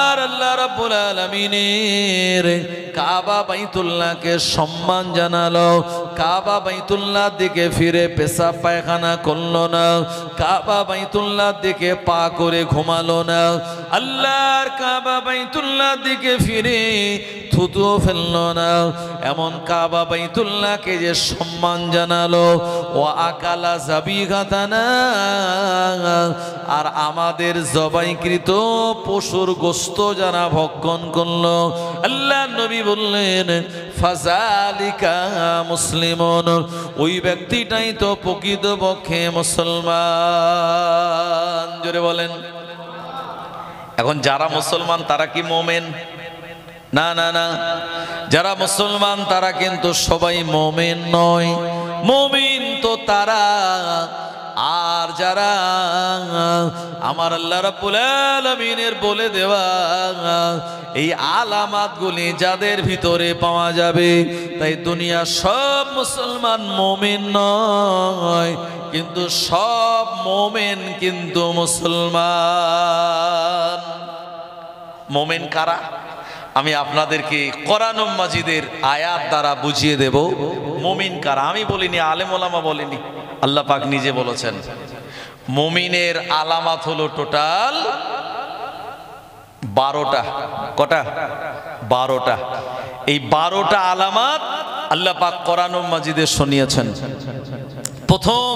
আর আল্লাহ রাব্বুল আলামিনের কাবা বাইতুল্লাহকে সম্মান জানালো, কাবা বাইতুল্লাহর দিকে ফিরে পেশাব পায়খানা করলো না, কাবা বাইতুল্লাহর দিকে পা করে ঘুমালো না, আল্লাহর কাবা বাইতুল্লাহর দিকে ফিরে থুতু ফেললো না, এমন কাবা বাইতুল্লাহকে যে সম্মান জানালো। ও আকালা যাবিগাতানা, আর আমাদের জবাইকৃত পশুর গোশত যারা ভক্ষণ করলো, আল্লাহ নবী বললেন ফাযালিকা মুসলিমুন, ওই ব্যক্তিটাই তো প্রকৃতপক্ষে মুসলমান। জোরে বলেন। এখন যারা মুসলমান তারা কি মুমিন? না না না, যারা মুসলমান তারা কিন্তু সবাই মুমিন নয়। মুমিন তো তারা, আর যারা আমার আল্লাহ রাব্বুল আলামিনের বলে দেওয়া এই আলামাতগুলি যাদের ভিতরে পাওয়া যাবে, তাই দুনিয়া সব মুসলমান মুমিন নয়, কিন্তু সব মুমিন কিন্তু মুসলমান। মুমিন কারা? আমি আপনাদেরকে কোরআন মাজিদের আয়াত দ্বারা বুঝিয়ে দেব মুমিন কারা। আমি বলিনি, আলেম ওলামা বলিনি, আল্লাহ পাক নিজে বলেছেন। মুমিনের আলামত হলো টোটাল 12টা। কটা? 12টা। এই 12টা আলামত আল্লাহ পাক কোরআন মাজিদে শুনিয়েছেন। প্রথম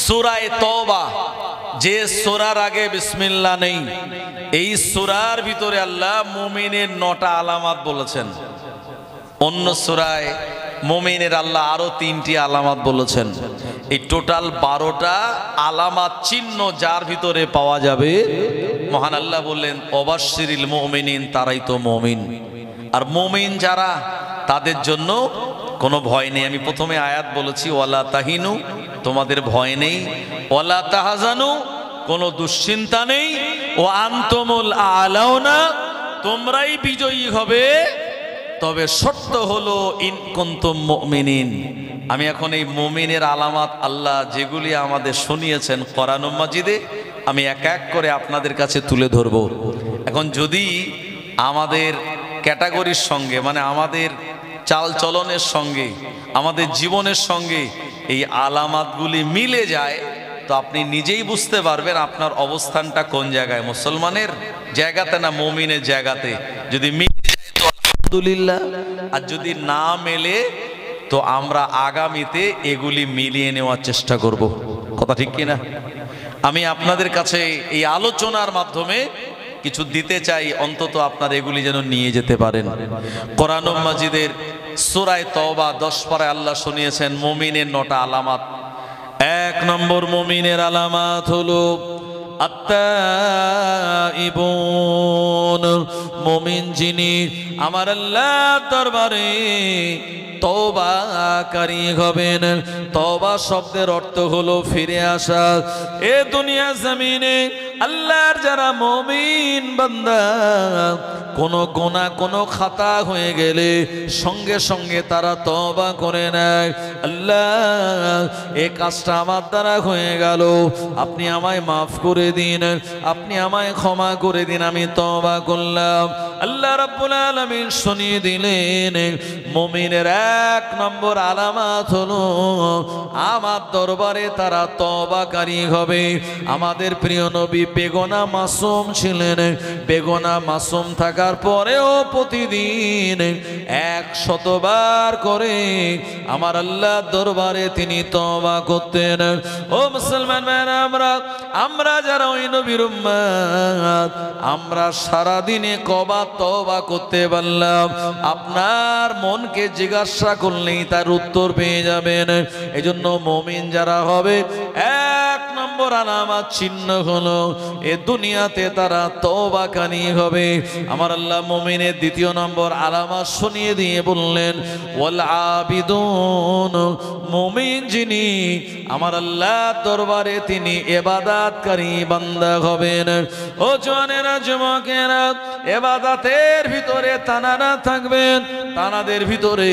সূরা তওবা, যে সূরার আগে বিসমিল্লাহ নেই, এই সূরার ভিতরে আল্লাহ মুমিনের 9টা আলামত বলেছেন। অন্য সূরায় মুমিনের আল্লাহ আরো 3টি আলামত বলেছেন। এই টোটাল 12টা আলামত চিহ্ন যার ভিতরে পাওয়া যাবে, মহান আল্লাহ বললেন অবাশশিরিল মুমিনিন, তারাই তো মুমিন। আর মুমিন যারা, তাদের জন্য কোনো ভয় নেই। আমি প্রথমে আয়াত বলেছি ওয়ালা তাহিনু, তোমাদের ভয় নেই, ওয়ালা তাহাজানু, কোনো দুশ্চিন্তা নেই, ও আনতুমুল আলাউনা, তোমরাই বিজয়ী হবে। তবে শর্ত হলো ইন কুনতুম মুমিনিন। আমি এখন এই মুমিনের আলামত আল্লাহ যেগুলি আমাদের শুনিয়েছেন কোরআন মাজিদে, আমি এক এক করে আপনাদের কাছে তুলে ধরব। এখন যদি আমাদের ক্যাটাগরির সঙ্গে, মানে আমাদের চাল চলনের সঙ্গে, আমাদের জীবনের সঙ্গে এই আলামতগুলি মিলে যায়, তো আপনি নিজেই বুঝতে পারবেন আপনার অবস্থানটা কোন জায়গায়, মুসলমানের জায়গাতে না মুমিনের জায়গাতে। যদি মিলে যায় তো আলহামদুলিল্লাহ, আর যদি না মেলে তো আমরা আগামীতে এগুলি মিলিয়ে নেওয়ার চেষ্টা করব। কথা ঠিক কিনা? আমি আপনাদের কাছে এই আলোচনার মাধ্যমে কিছু দিতে চাই, অন্তত আপনারা এগুলি যেন নিয়ে যেতে পারেন। কোরআন মাজিদের সূরা তওবা 10 পারায় আল্লাহ শুনিয়েছেন মুমিনের 9টা আলামত। 1 নম্বর মুমিনের আলামত হলো আত্তাইবুন, মুমিন যিনি আমার আল্লাহর দরবারে তওবাকারী হবেন। তওবা শব্দের অর্থ হলো ফিরে আসা। এ দুনিয়া জমিনে আল্লাহর যারা মুমিন বান্দা, কোন গুনাহ কোন খাতা হয়ে গেলে সঙ্গে সঙ্গে তারা তওবা করে নেয়। আল্লাহ, এই কাজটা আমার দ্বারা হয়ে গেল, আপনি আমায় মাফ করে দিন, আপনি আমায় ক্ষমা করে দিন, আমি তওবা করলাম। আল্লাহ রাব্বুল আলামিন শুনিয়ে দিলেন মুমিনের এক নম্বর আলামত হলো আমার দরবারে তারা তওবাকারী হবে। আমাদের প্রিয় নবী বেগুনাহ মাসুম ছিলেন। বেগুনাহ মাসুম থাকার পরেও প্রতিদিন 100 বার করে আমার আল্লাহর দরবারে তিনি তওবা করতেন। ও মুসলমান ভাইরা, আমরা যারা ওই নবীর উম্মত, আমরা সারা দিনে কবার তওবা করতে পারলাম? আপনার মনকে জিজ্ঞাসা করলেই তার উত্তর পেয়ে যাবেন। এজন্য মুমিন যারা হবে, এক নম্বর আলামত চিহ্ন হলো এ দুনিয়াতে তারা তওবাকারী হবে। আমার আল্লাহ মুমিনের দ্বিতীয় নম্বর আলামত শুনিয়ে দিয়ে বললেন ওয়াল আবিদুন, মুমিন যিনি আমার আল্লাহর দরবারে তিনি ইবাদতকারী বান্দা হবেন। ও জওয়ানেরা, যুবকেরা, ইবাদতের ভিতরে তানারা থাকবেন, তানাদের ভিতরে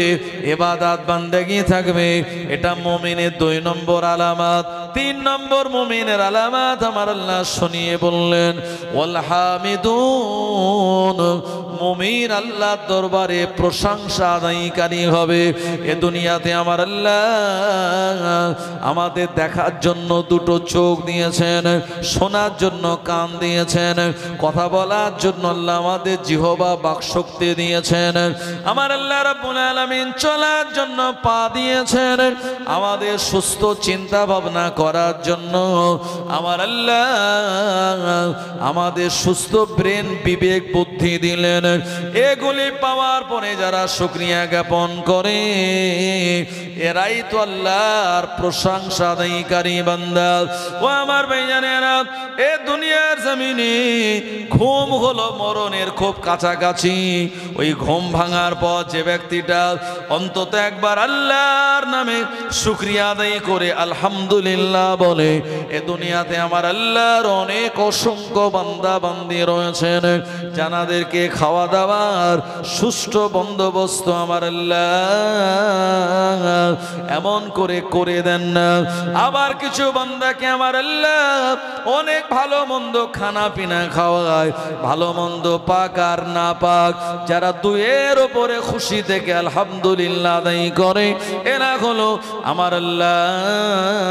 ইবাদত বান্দেগি থাকবে। এটা মুমিনের 2 নম্বর আলামত। 3 নম্বর মুমিনের আলামত আমার আল্লাহ শুনিয়ে বললেন ওয়াল হামিদুন, মুমিন আল্লাহর দরবারে প্রশংসা আদায়কারী হবে। এ দুনিয়াতে আমার আল্লাহ আমাদের দেখার জন্য 2টো চোখ দিয়েছেন, শোনার জন্য কান দিয়েছেন, কথা বলার জন্য আল্লাহ আমাদের জিহ্বা বাকশক্তি দিয়েছেন। আমার আল্লাহ রাব্বুল আলামিন চলার জন্য পা দিয়েছেন, আমাদের সুস্থ চিন্তা ভাবনা করার জন্য আমার আল্লাহ আমাদের সুস্থ ব্রেন বিবেক বুদ্ধি দিলেন। এগুলি পাওয়ার পরে যারা শুকরিয়া জ্ঞাপন করে এরাই তো আল্লাহর প্রশংসা আদায়কারী বান্দা। ও আমার ভাইজানেরা, এ দুনিয়ার জমিনে ঘুম হলো মরণের খুব কাছাকাছি। ওই ঘুম ভাঙার পর যে ব্যক্তিটা অন্তত একবার আল্লাহর নামে শুকরিয়া আদায় করে আলহামদুলিল্লাহ বলে, এ দুনিয়াতে আমার আল্লাহর অনেক অসংখ্য বান্দা বান্দি রয়েছেন যাদেরকে খাওয়া দাওয়ার সুষ্ঠু বন্দোবস্ত আমার আল্লাহ এমন করে করে দেন না। আবার কিছু বান্দাকে আমার আল্লাহ অনেক ভালো মন্দ খানা পিনা খাওয়ায়, ভালো মন্দ পাক আর না পাক, যারা দুয়ের ওপরে খুশি থেকে আলহামদুলিল্লাহ আদায় করে, এরা হলো আমার আল্লাহর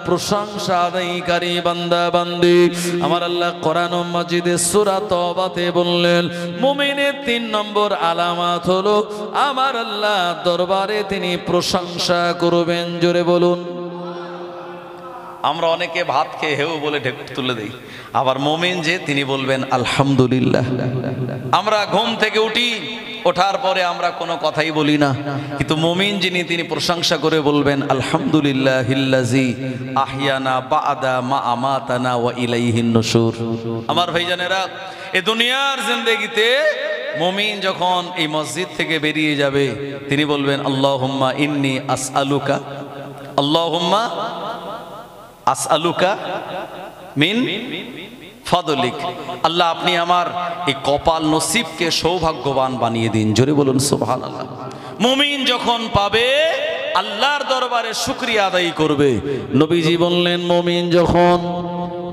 প্রশংসা আদায়কারী বান্দা বান্দি। আমার আল্লাহ কোরআন মাজিদে সূরা তওবাতে বললেন মুমিনের 3 নম্বর আলামত হলো আমার আল্লাহ দরবারে তিনি প্রশংসা করবেন। জোরে বলুন। আমরা অনেকে ভাত খেয়ে হেউ বলে ঢেক তুলে দেই, আবার মুমিন যে তিনি বলবেন আলহামদুলিল্লাহ। আমরা ঘুম থেকে উঠি, ওঠার পরে আমরা কোনো কথাই বলি না, কিন্তু মুমিন যিনি তিনি প্রশংসা করে বলবেন আলহামদুলিল্লাহিল্লাযী আহইয়ানা বা'দা মা আমাতানা ওয়া ইলাইহিন নুশুর। আমার ভাইজানেরা, এই দুনিয়ার জিন্দেগিতে মুমিন যখন এই মসজিদ থেকে বেরিয়ে যাবে তিনি বলবেন আল্লাহুম্মা ইন্নী আসআলুকা, আল্লাহুম্মা আসআলুকা মিন ফাদলিক। আল্লাহ, আপনি আমার এই কপাল নসিবকে সৌভাগ্যবান বানিয়ে দিন। জোরে বলুন সুবহানাল্লাহ। মুমিন যখন পাবে আল্লাহর দরবারে শুকরিয়া আদায় করবে। নবীজি বললেন মুমিন যখন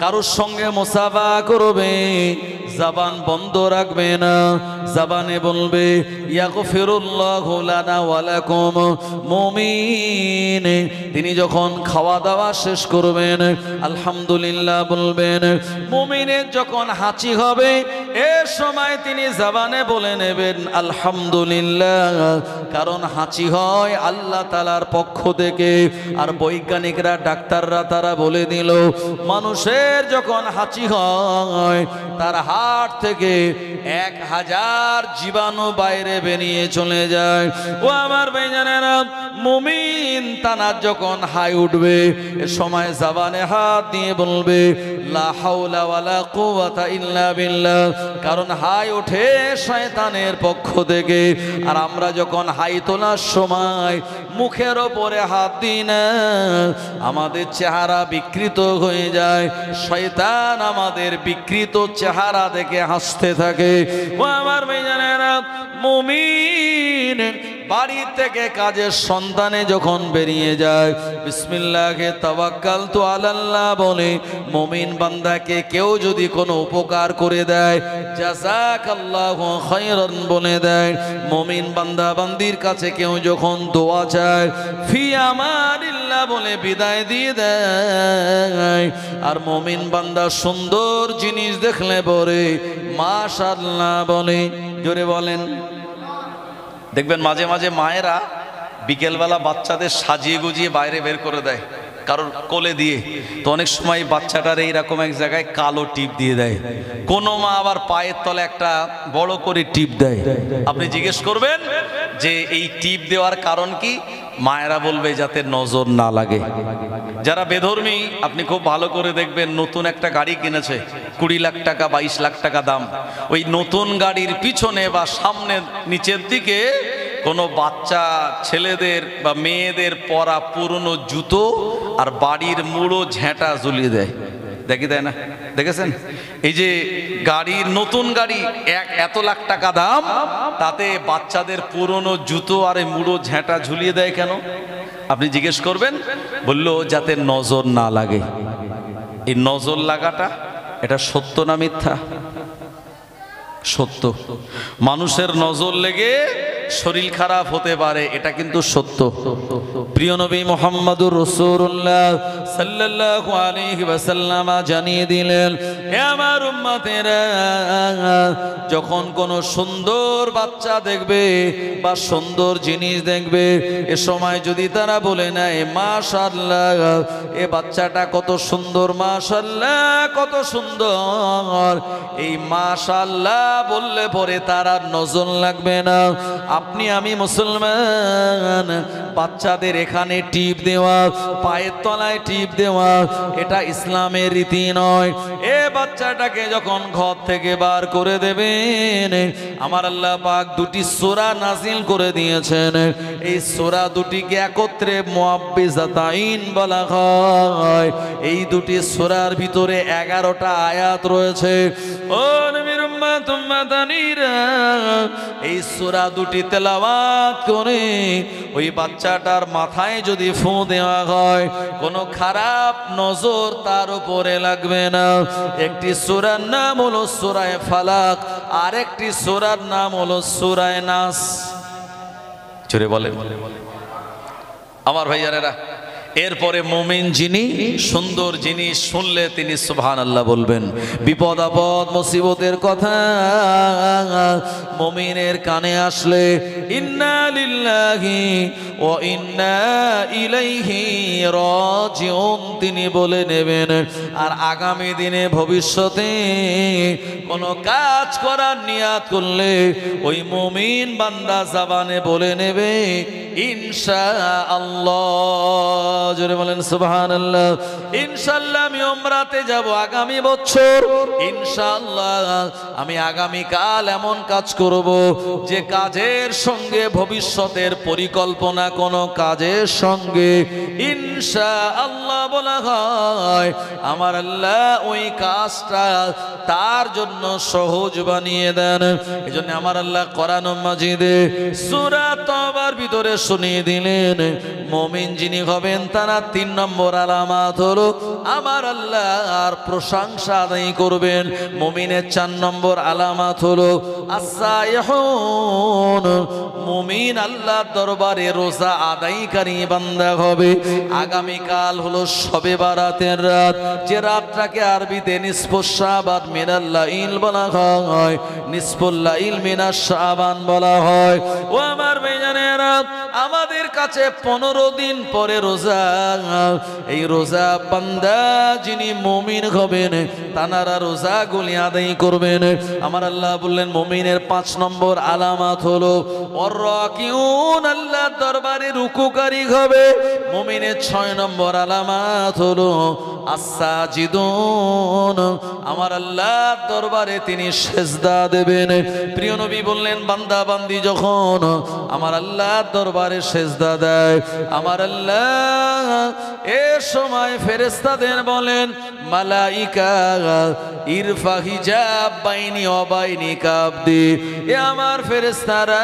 কারোর সঙ্গে মুসাফা করবে জবান বন্ধ রাখবে না, জবানে বলবে ইয়াগফিরুল্লাহু লানা ওয়া লাকুম। মুমিন তিনি যখন খাওয়া দাওয়া শেষ করবেন আলহামদুলিল্লাহ বলবেন। মুমিনের যখন হাঁচি হবে এ সময় তিনি জবানে বলে নেবেন আলহামদুলিল্লাহ, কারণ হাঁচি হয় আল্লাহ তাআলার পক্ষ থেকে। আর বৈজ্ঞানিকরা, ডাক্তাররা তারা বলে দিল মানুষের যখন হাঁচি হয় তার হার্ট থেকে 1000 জীবাণু বাইরে বেরিয়ে চলে যায়। ও আমার ভাইজানেরা, মুমিন তানার যখন হাই উঠবে এ সময় জবানে হাত দিয়ে বলবে লা হাওলা ওয়ালা কুওয়াতা ইল্লা বিল্লাহ, কারণ হাই ওঠে শয়তানের পক্ষ থেকে। আর আমরা যখন হাই তোলার সময় মুখের ওপরে হাত দিই না, আমাদের চেহারা বিকৃত হয়ে যায়, শয়তান আমাদের বিকৃত চেহারা দেখে হাসতে থাকে। ও আমার ভাইজানেরা, মুমিন বাড়ি থেকে কাজের সন্ধানে যখন বেরিয়ে যায়, বিসমিল্লাহে তাওয়াক্কালতু আলাল্লাহ বলে মুমিন বান্দাকে কেউ যদি কোনো উপকার করে দেয়, জাযাকাল্লাহু খায়রান বলে দেয়, মুমিন বান্দা বান্দির কাছে কেউ যখন দোয়া চায়, ফি আমানিল্লাহ বলে বিদায় দিয়ে দেয়। আর মুমিন বান্দা সুন্দর জিনিস দেখলে পরে মাশাআল্লাহ বলে। জোরে বলেন। দেখবেন মাঝে মাঝে মায়েরা বিকেলবেলা বাচ্চাদের সাজিয়ে গুজিয়ে বাইরে বের করে দেয় কারোর কোলে দিয়ে, তো অনেক সময় বাচ্চাটার এইরকম এক জায়গায় কালো টিপ দিয়ে দেয়। কোনো মা আবার পায়ের তলে একটা বড় করে টিপ দেয়। আপনি জিজ্ঞেস করবেন যে এই টিপ দেওয়ার কারণ কি? মায়েরা বলবে যাতে নজর না লাগে। যারা বেধর্মী আপনি খুব ভালো করে দেখবেন, নতুন একটা গাড়ি কিনেছে, 20 লাখ টাকা 22 লাখ টাকা দাম, ওই নতুন গাড়ির পিছনে বা সামনে নিচের দিকে কোনো বাচ্চা ছেলেদের বা মেয়েদের পরা পুরনো জুতো আর বাড়ির মুড়ো ঝেঁটা ঝুলিয়ে দেয়। দেখি দেয় না? দেখেছেন? এই যে গাড়ির নতুন গাড়ি এত লাখ টাকা দাম, তাতে বাচ্চাদের পুরনো জুতো আর মুড়ো ঝেঁটা ঝুলিয়ে দেয় কেন? আপনি জিজ্ঞেস করবেন, বললো যাতে নজর না লাগে। এই নজর লাগাটা এটা সত্য না মিথ্যা? সত্য। মানুষের নজর লেগে শরীর খারাপ হতে পারে, এটা কিন্তু সত্য। প্রিয় নবী মুহাম্মদুর রাসূলুল্লাহ সাল্লাল্লাহু আলাইহি ওয়াসাল্লাম জানিয়ে দিলেন, হে আমার উম্মতেরা, যখন কোন সুন্দর বাচ্চা দেখবে বা সুন্দর জিনিস দেখবে, এ সময় যদি তারা বলে নেয় মাশাআল্লাহ, এ বাচ্চাটা কত সুন্দর, মাশাআল্লাহ কত সুন্দর, এই মাশাআল্লাহ বললে পরে তারা নজর লাগবে না। আপনি আমি মুসলমান, বাচ্চাদের এখানে টিপ দেওয়া, পায়ের তলায় টিপ দেওয়া, এটা ইসলামের রীতি নয়। এ বাচ্চাটাকে যখন ঘর থেকে বার করে দেবেন, আমার আল্লাহ পাক দুটি সূরা নাজিল করে দিয়েছেন। এই সূরা দুটিকে একত্রে মুআব্বিজাতাইন বলা হয়। এই দুটি সূরার ভিতরে 11টা আয়াত রয়েছে। ও নবীর উম্মত উম্মাতানিরা, এই সূরা দুটি তেলাওয়াত করে ওই বাচ্চাটার মাথায় যদি ফু দেওয়া হয়, কোনো খারাপ নজর তার উপরে লাগবে না। একটি সূরার নাম হলো সূরা ফালাক, আর একটি সূরার নাম হলো সূরা নাস। জোরে বলেন আমার ভাইয়ারেরা। এরপরে মুমিন যিনি সুন্দর জিনিস শুনলে তিনি সুবহানাল্লাহ বলবেন। বিপদ আপদ মুসিবতের কথা মুমিনের কানে আসলে ইন্না লিল্লাহি ওয়া ইন্না ইলাইহি রাজিউন তিনি বলে নেবেন। আর আগামী দিনে ভবিষ্যতে কোনো কাজ করার নিয়াত করলে ওই মুমিন বান্দা জবানে বলে নেবে ইনশাআল্লাহ। জোরে বলেন সুবহানাল্লাহ। ইনশাআল্লাহ আমি উমরাতে যাব আগামী বছর, ইনশাআল্লাহ আমি আগামী কাল এমন কাজ করব যে কাজের সঙ্গে ভবিষ্যতের পরিকল্পনা কোন কাজের সঙ্গে ইনশাআল্লাহ বলা হয়, আমার আল্লাহ ওই কাজটা তার জন্য সহজ বানিয়ে দেন। এজন্য আমার আল্লাহ কোরআন মাজিদে সূরা তাওবার ভিতরে শুনিয়ে দিলেন, মুমিন যিনি হবেন তারা 3 নম্বর আলামত হলো আমার আল্লাহর প্রশংসা আদায় করবেন। মুমিনের 4 নম্বর আলামত হলো আস-সাইহুন, মুমিন আল্লাহর দরবারে রোজা আদায়কারী বান্দা হবে। আগামী কাল হলো শবে বারাতের রাত, যে রাতটাকে আরবিতে নিসফুশ শাবান মিনাল লাইল বলা হয়, নিসফুল লাইল মিনাশ শাবান বলা হয়। ও আমার ভাইজানেরা, আমাদের কাছে 15 দিন পরে রোজা। এই রোজা বান্দা যিনি মুমিন হবেন তানারা রোজাগুলি আদায় করবেন। আমার আল্লাহ বললেন মুমিনের 5 নম্বর আলামত হলো ওয়ার-রাকিউন, আল্লাহর দরবারে রুকুকারী হবে। মুমিনের 6 নম্বর আলামত হলো আস-সাজিদুন, আমার আল্লাহর দরবারে তিনি সেজদা দেবেন। প্রিয় নবী বললেন, বান্দা বান্দি যখন আমার আল্লাহর দরবারে সেজদা দেয়, আমার আল্লাহ এ সময় ফেরেশতাদের বলেন, মালাইকা ইরফা হিজাব বাইনি ওয়া বাইনিকা আবদি, এ আমার ফেরেশতারা,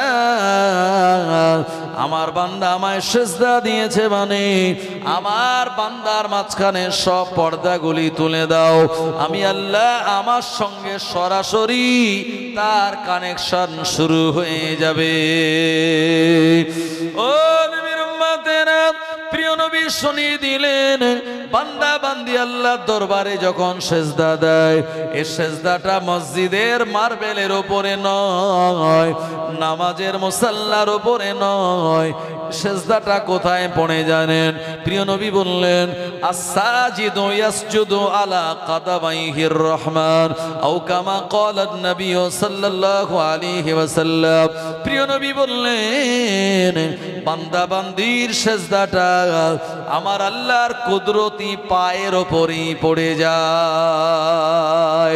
আমার বান্দা আমায় সেজদা দিয়েছে মানে আমার বান্দার মাঝখানে সব পর্দাগুলি তুলে দাও। আমি আল্লাহ আমার সঙ্গে সরাসরি তার কানেকশন শুরু হয়ে যাবে। ও নবীর উম্মতেরা, প্রিয় নবী শুনিয়ে দিলেন, বান্দা বান্দি আল্লাহর দরবারে যখন সেজদা দেয়, এই সেজদাটা মসজিদের মার্বেলের উপরে নয়, নামাজের মুসাল্লার উপরে নয়, সেজদাটা কোথায় পড়ে জানেন? প্রিয় নবী বললেন, আস-সাজিদু ইয়াসজুদু আলা কাদামাইহির রহমান আও কামা ক্বালান নবী সাল্লাল্লাহু আলাইহি ওয়াসাল্লাম। প্রিয় নবী বললেন, বান্দা বান্দির সেজদাটা আমার আল্লাহর কুদরতি পায়ের ওপরই পড়ে যায়।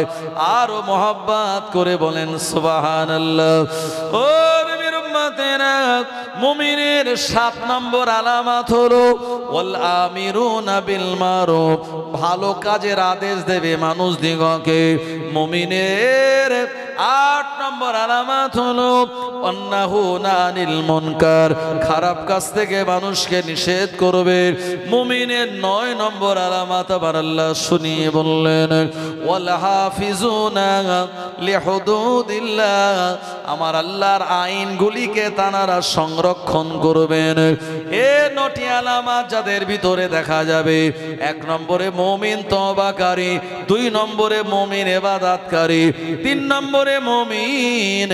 আরো মোহাব্বত করে বলেন সুবহানাল্লাহ। ও নবীর উম্মতেরা, মুমিনের 7 নম্বর আলামত হলো ওয়াল আমিরুনা বিল মারুফ, ভালো কাজের আদেশ দেবে মানুষ দিগকে। মুমিনের 8 নম্বর আলামত হলো অন্নাহুনা আনিল মুনকার, খারাপ কাজ থেকে মানুষকে নিষেধ করবে। মুমিনের 9 নম্বর আলামত আবার আল্লাহ শুনিয়ে বললেন, ওয়াল হাফিজুনা লিহুদুদিল্লাহ, আমার আল্লাহর আইনগুলিকে তানারা সংরক্ষণ করবেন। এ 9টি আলামত যাদের ভিতরে দেখা যাবে, 1 নম্বরে মুমিন তওবাকারী, 2 নম্বরে মুমিন ইবাদতকারী, 3 নম্বরে মুমিন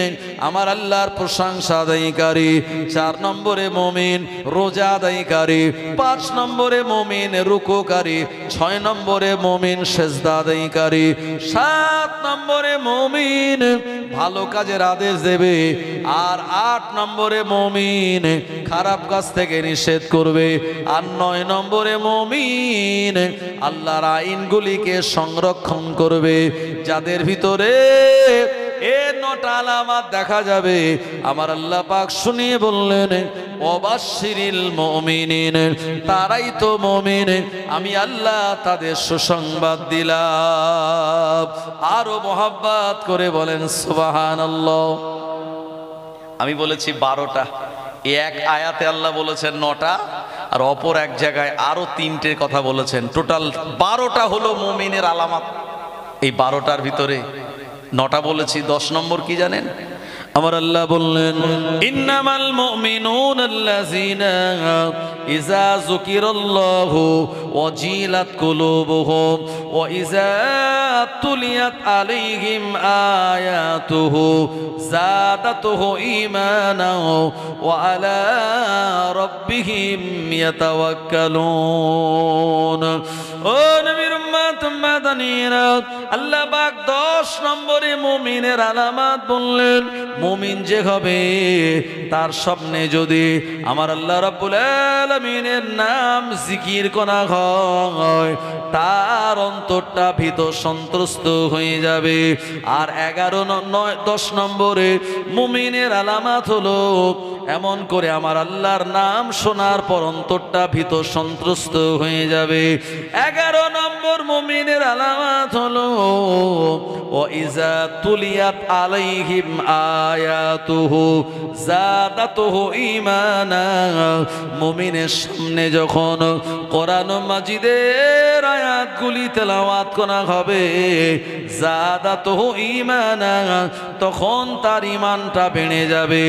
আমার আল্লাহর প্রশংসা আদায়কারী, 4 নম্বরে মুমিন রোজা আদায়কারী, 5 নম্বরে মুমিন রুকুকারী, 6 নম্বরে মুমিন সেজদা আদায়কারী, 7 নম্বরে মুমিন ভালো কাজের আদেশ দেবে, আর 8 নম্বরে মুমিন খারাপ কাজ থেকে নিষেধ করবে, আর 9 নম্বরে মুমিন আল্লাহর আইনগুলিকে সংরক্ষণ করবে। যাদের ভিতরে এ 9টা আলামত দেখা যাবে, আমার আল্লাহ পাক শুনিয়ে বললেন, ওয়াবাশশিরিল মুমিনিন, তারাই তো মুমিন, আমি আল্লাহ তাদের সুসংবাদ দিলাম। আরো মোহাব্বত করে বলেন সুবহানাল্লাহ। আমি বলেছি 12টা, এক আয়াতে আল্লাহ বলেছেন 9টা, আর অপর এক জায়গায় আরো 3টে কথা বলেছেন। টোটাল 12টা হলো মুমিনের আলামত। এই 12টার ভিতরে 9টা বলেছি, 10 নম্বর কি জানেন? আমার আল্লাহ বললেন, ইন্নামাল মুমিনুনা আল্লাযীনা ইযা যুকিরাল্লাহু ওয়াজিলাত কুলুবুহুম ওয়া ইযা তুলিয়াত আলাইহিম আয়াতুহু যাদাতুহু ঈমানান ওয়া আলা রাব্বিহিম ইয়াতাওয়াক্কালুন। ও নবীর উম্মত মাদানীরা, আল্লাহ পাক 10 নম্বরে মুমিনের আলামত বললেন, মুমিন যে হবে তার সামনে যদি আমার আল্লাহ রাব্বুল আলামিনের নাম জিকির করা হয়, তার অন্তরটা ভীত সন্ত্রস্ত হয়ে যাবে। আর 11, 9, 10 নম্বরে মুমিনের আলামত হলো এমন করে আমার আল্লাহর নাম শোনার পর অন্তরটা ভীত সন্ত্রস্ত হয়ে যাবে। 11 নম্বর মুমিনের আলামত হলো ওয়াইজা তুলিয়াত আলাইহিম আয়াতুহু যাদাতুহু ঈমানা, মুমিনের সামনে যখন কোরআন মাজিদের আয়াতগুলি তেলাওয়াত করা হবে, যাদাতুহু ঈমানা, তখন তার ঈমানটা বেড়ে যাবে।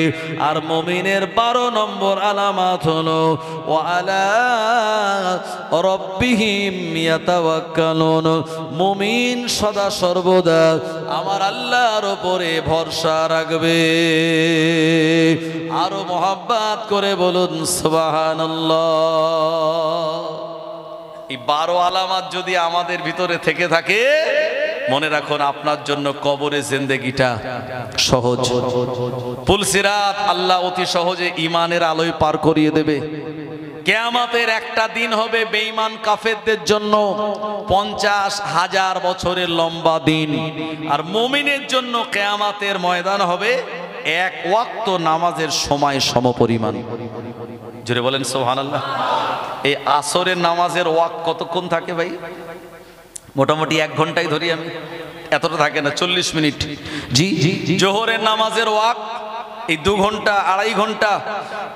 আর মুমিনের 12 নম্বর আলামত হলো ওয়া আলা রাব্বিহিম ইয়াতাওয়াক্কালুন, মুমিন সদা সর্বদা আমার আল্লাহর উপরে ভরসা রাখবে। আরো মোহাব্বত করে বলুন সুবহানাল্লাহ। এই 12 আলামত যদি আমাদের ভিতরে থেকে থাকে, মনে রাখুন আপনার জন্য কবরে জিন্দেগিটা সহজ। পুলসিরাত আল্লাহ অতি সহজে ঈমানের আলোয় পার করিয়ে দেবে। কিয়ামতের একটা দিন হবে বেঈমান কাফেরদের জন্য 50,000 বছরের লম্বা দিন, আর মুমিনের জন্য কিয়ামতের ময়দান হবে এক ওয়াক্ত নামাজের সময় সমপরিমাণ। জোরে বলেন সুবহানাল্লাহ। এই আসরের নামাজের ওয়াক্ত কতক্ষণ থাকে ভাই? মোটামুটি 1 ঘন্টাই ধরি আমি, এতটা থাকে না, 40 মিনিট। জি জোহরের নামাজের ওয়াক্ত এই 2 ঘন্টা 2.5 ঘন্টা,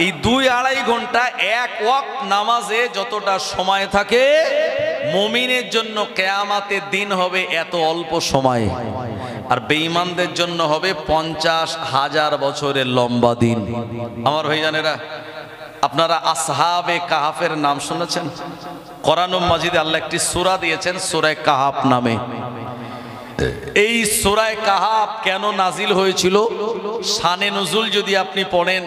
এই 2-2.5 ঘন্টা এক ওয়াক্ত নামাজে যতটা সময় থাকে, মুমিনের জন্য কিয়ামতের দিন হবে এত অল্প সময়, আর বেঈমানদের জন্য হবে 50,000 বছরের লম্বা দিন। আমার ভাইজানেরা, আপনারা আসহাবে কাহাফের নাম শুনেছেন? কোরআন মাজিদে আল্লাহ একটি সূরা দিয়েছেন, সূরা কাহাফ নামে। এই সূরা কাহাফ কেন নাজিল হয়েছিল, শানে নুজুল যদি আপনি পড়েন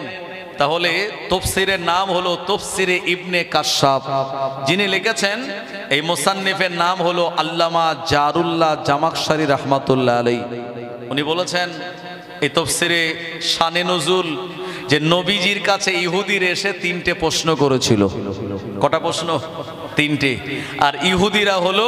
তাহলে তাফসীরের নাম হলো তাফসীরে ইবনে কাশশাফ। যিনি লিখেছেন এই মুসান্নিফের নাম হলো আল্লামা জারুল্লাহ জামাখশারী রাহমাতুল্লাহ আলাইহি। উনি বলেছেন এই তাফসীরে শানে নুজুল যে নবীজির কাছে ইহুদির এসে 3টে প্রশ্ন করেছিল। কটা প্রশ্ন? 3টে। আর ইহুদিরা হলো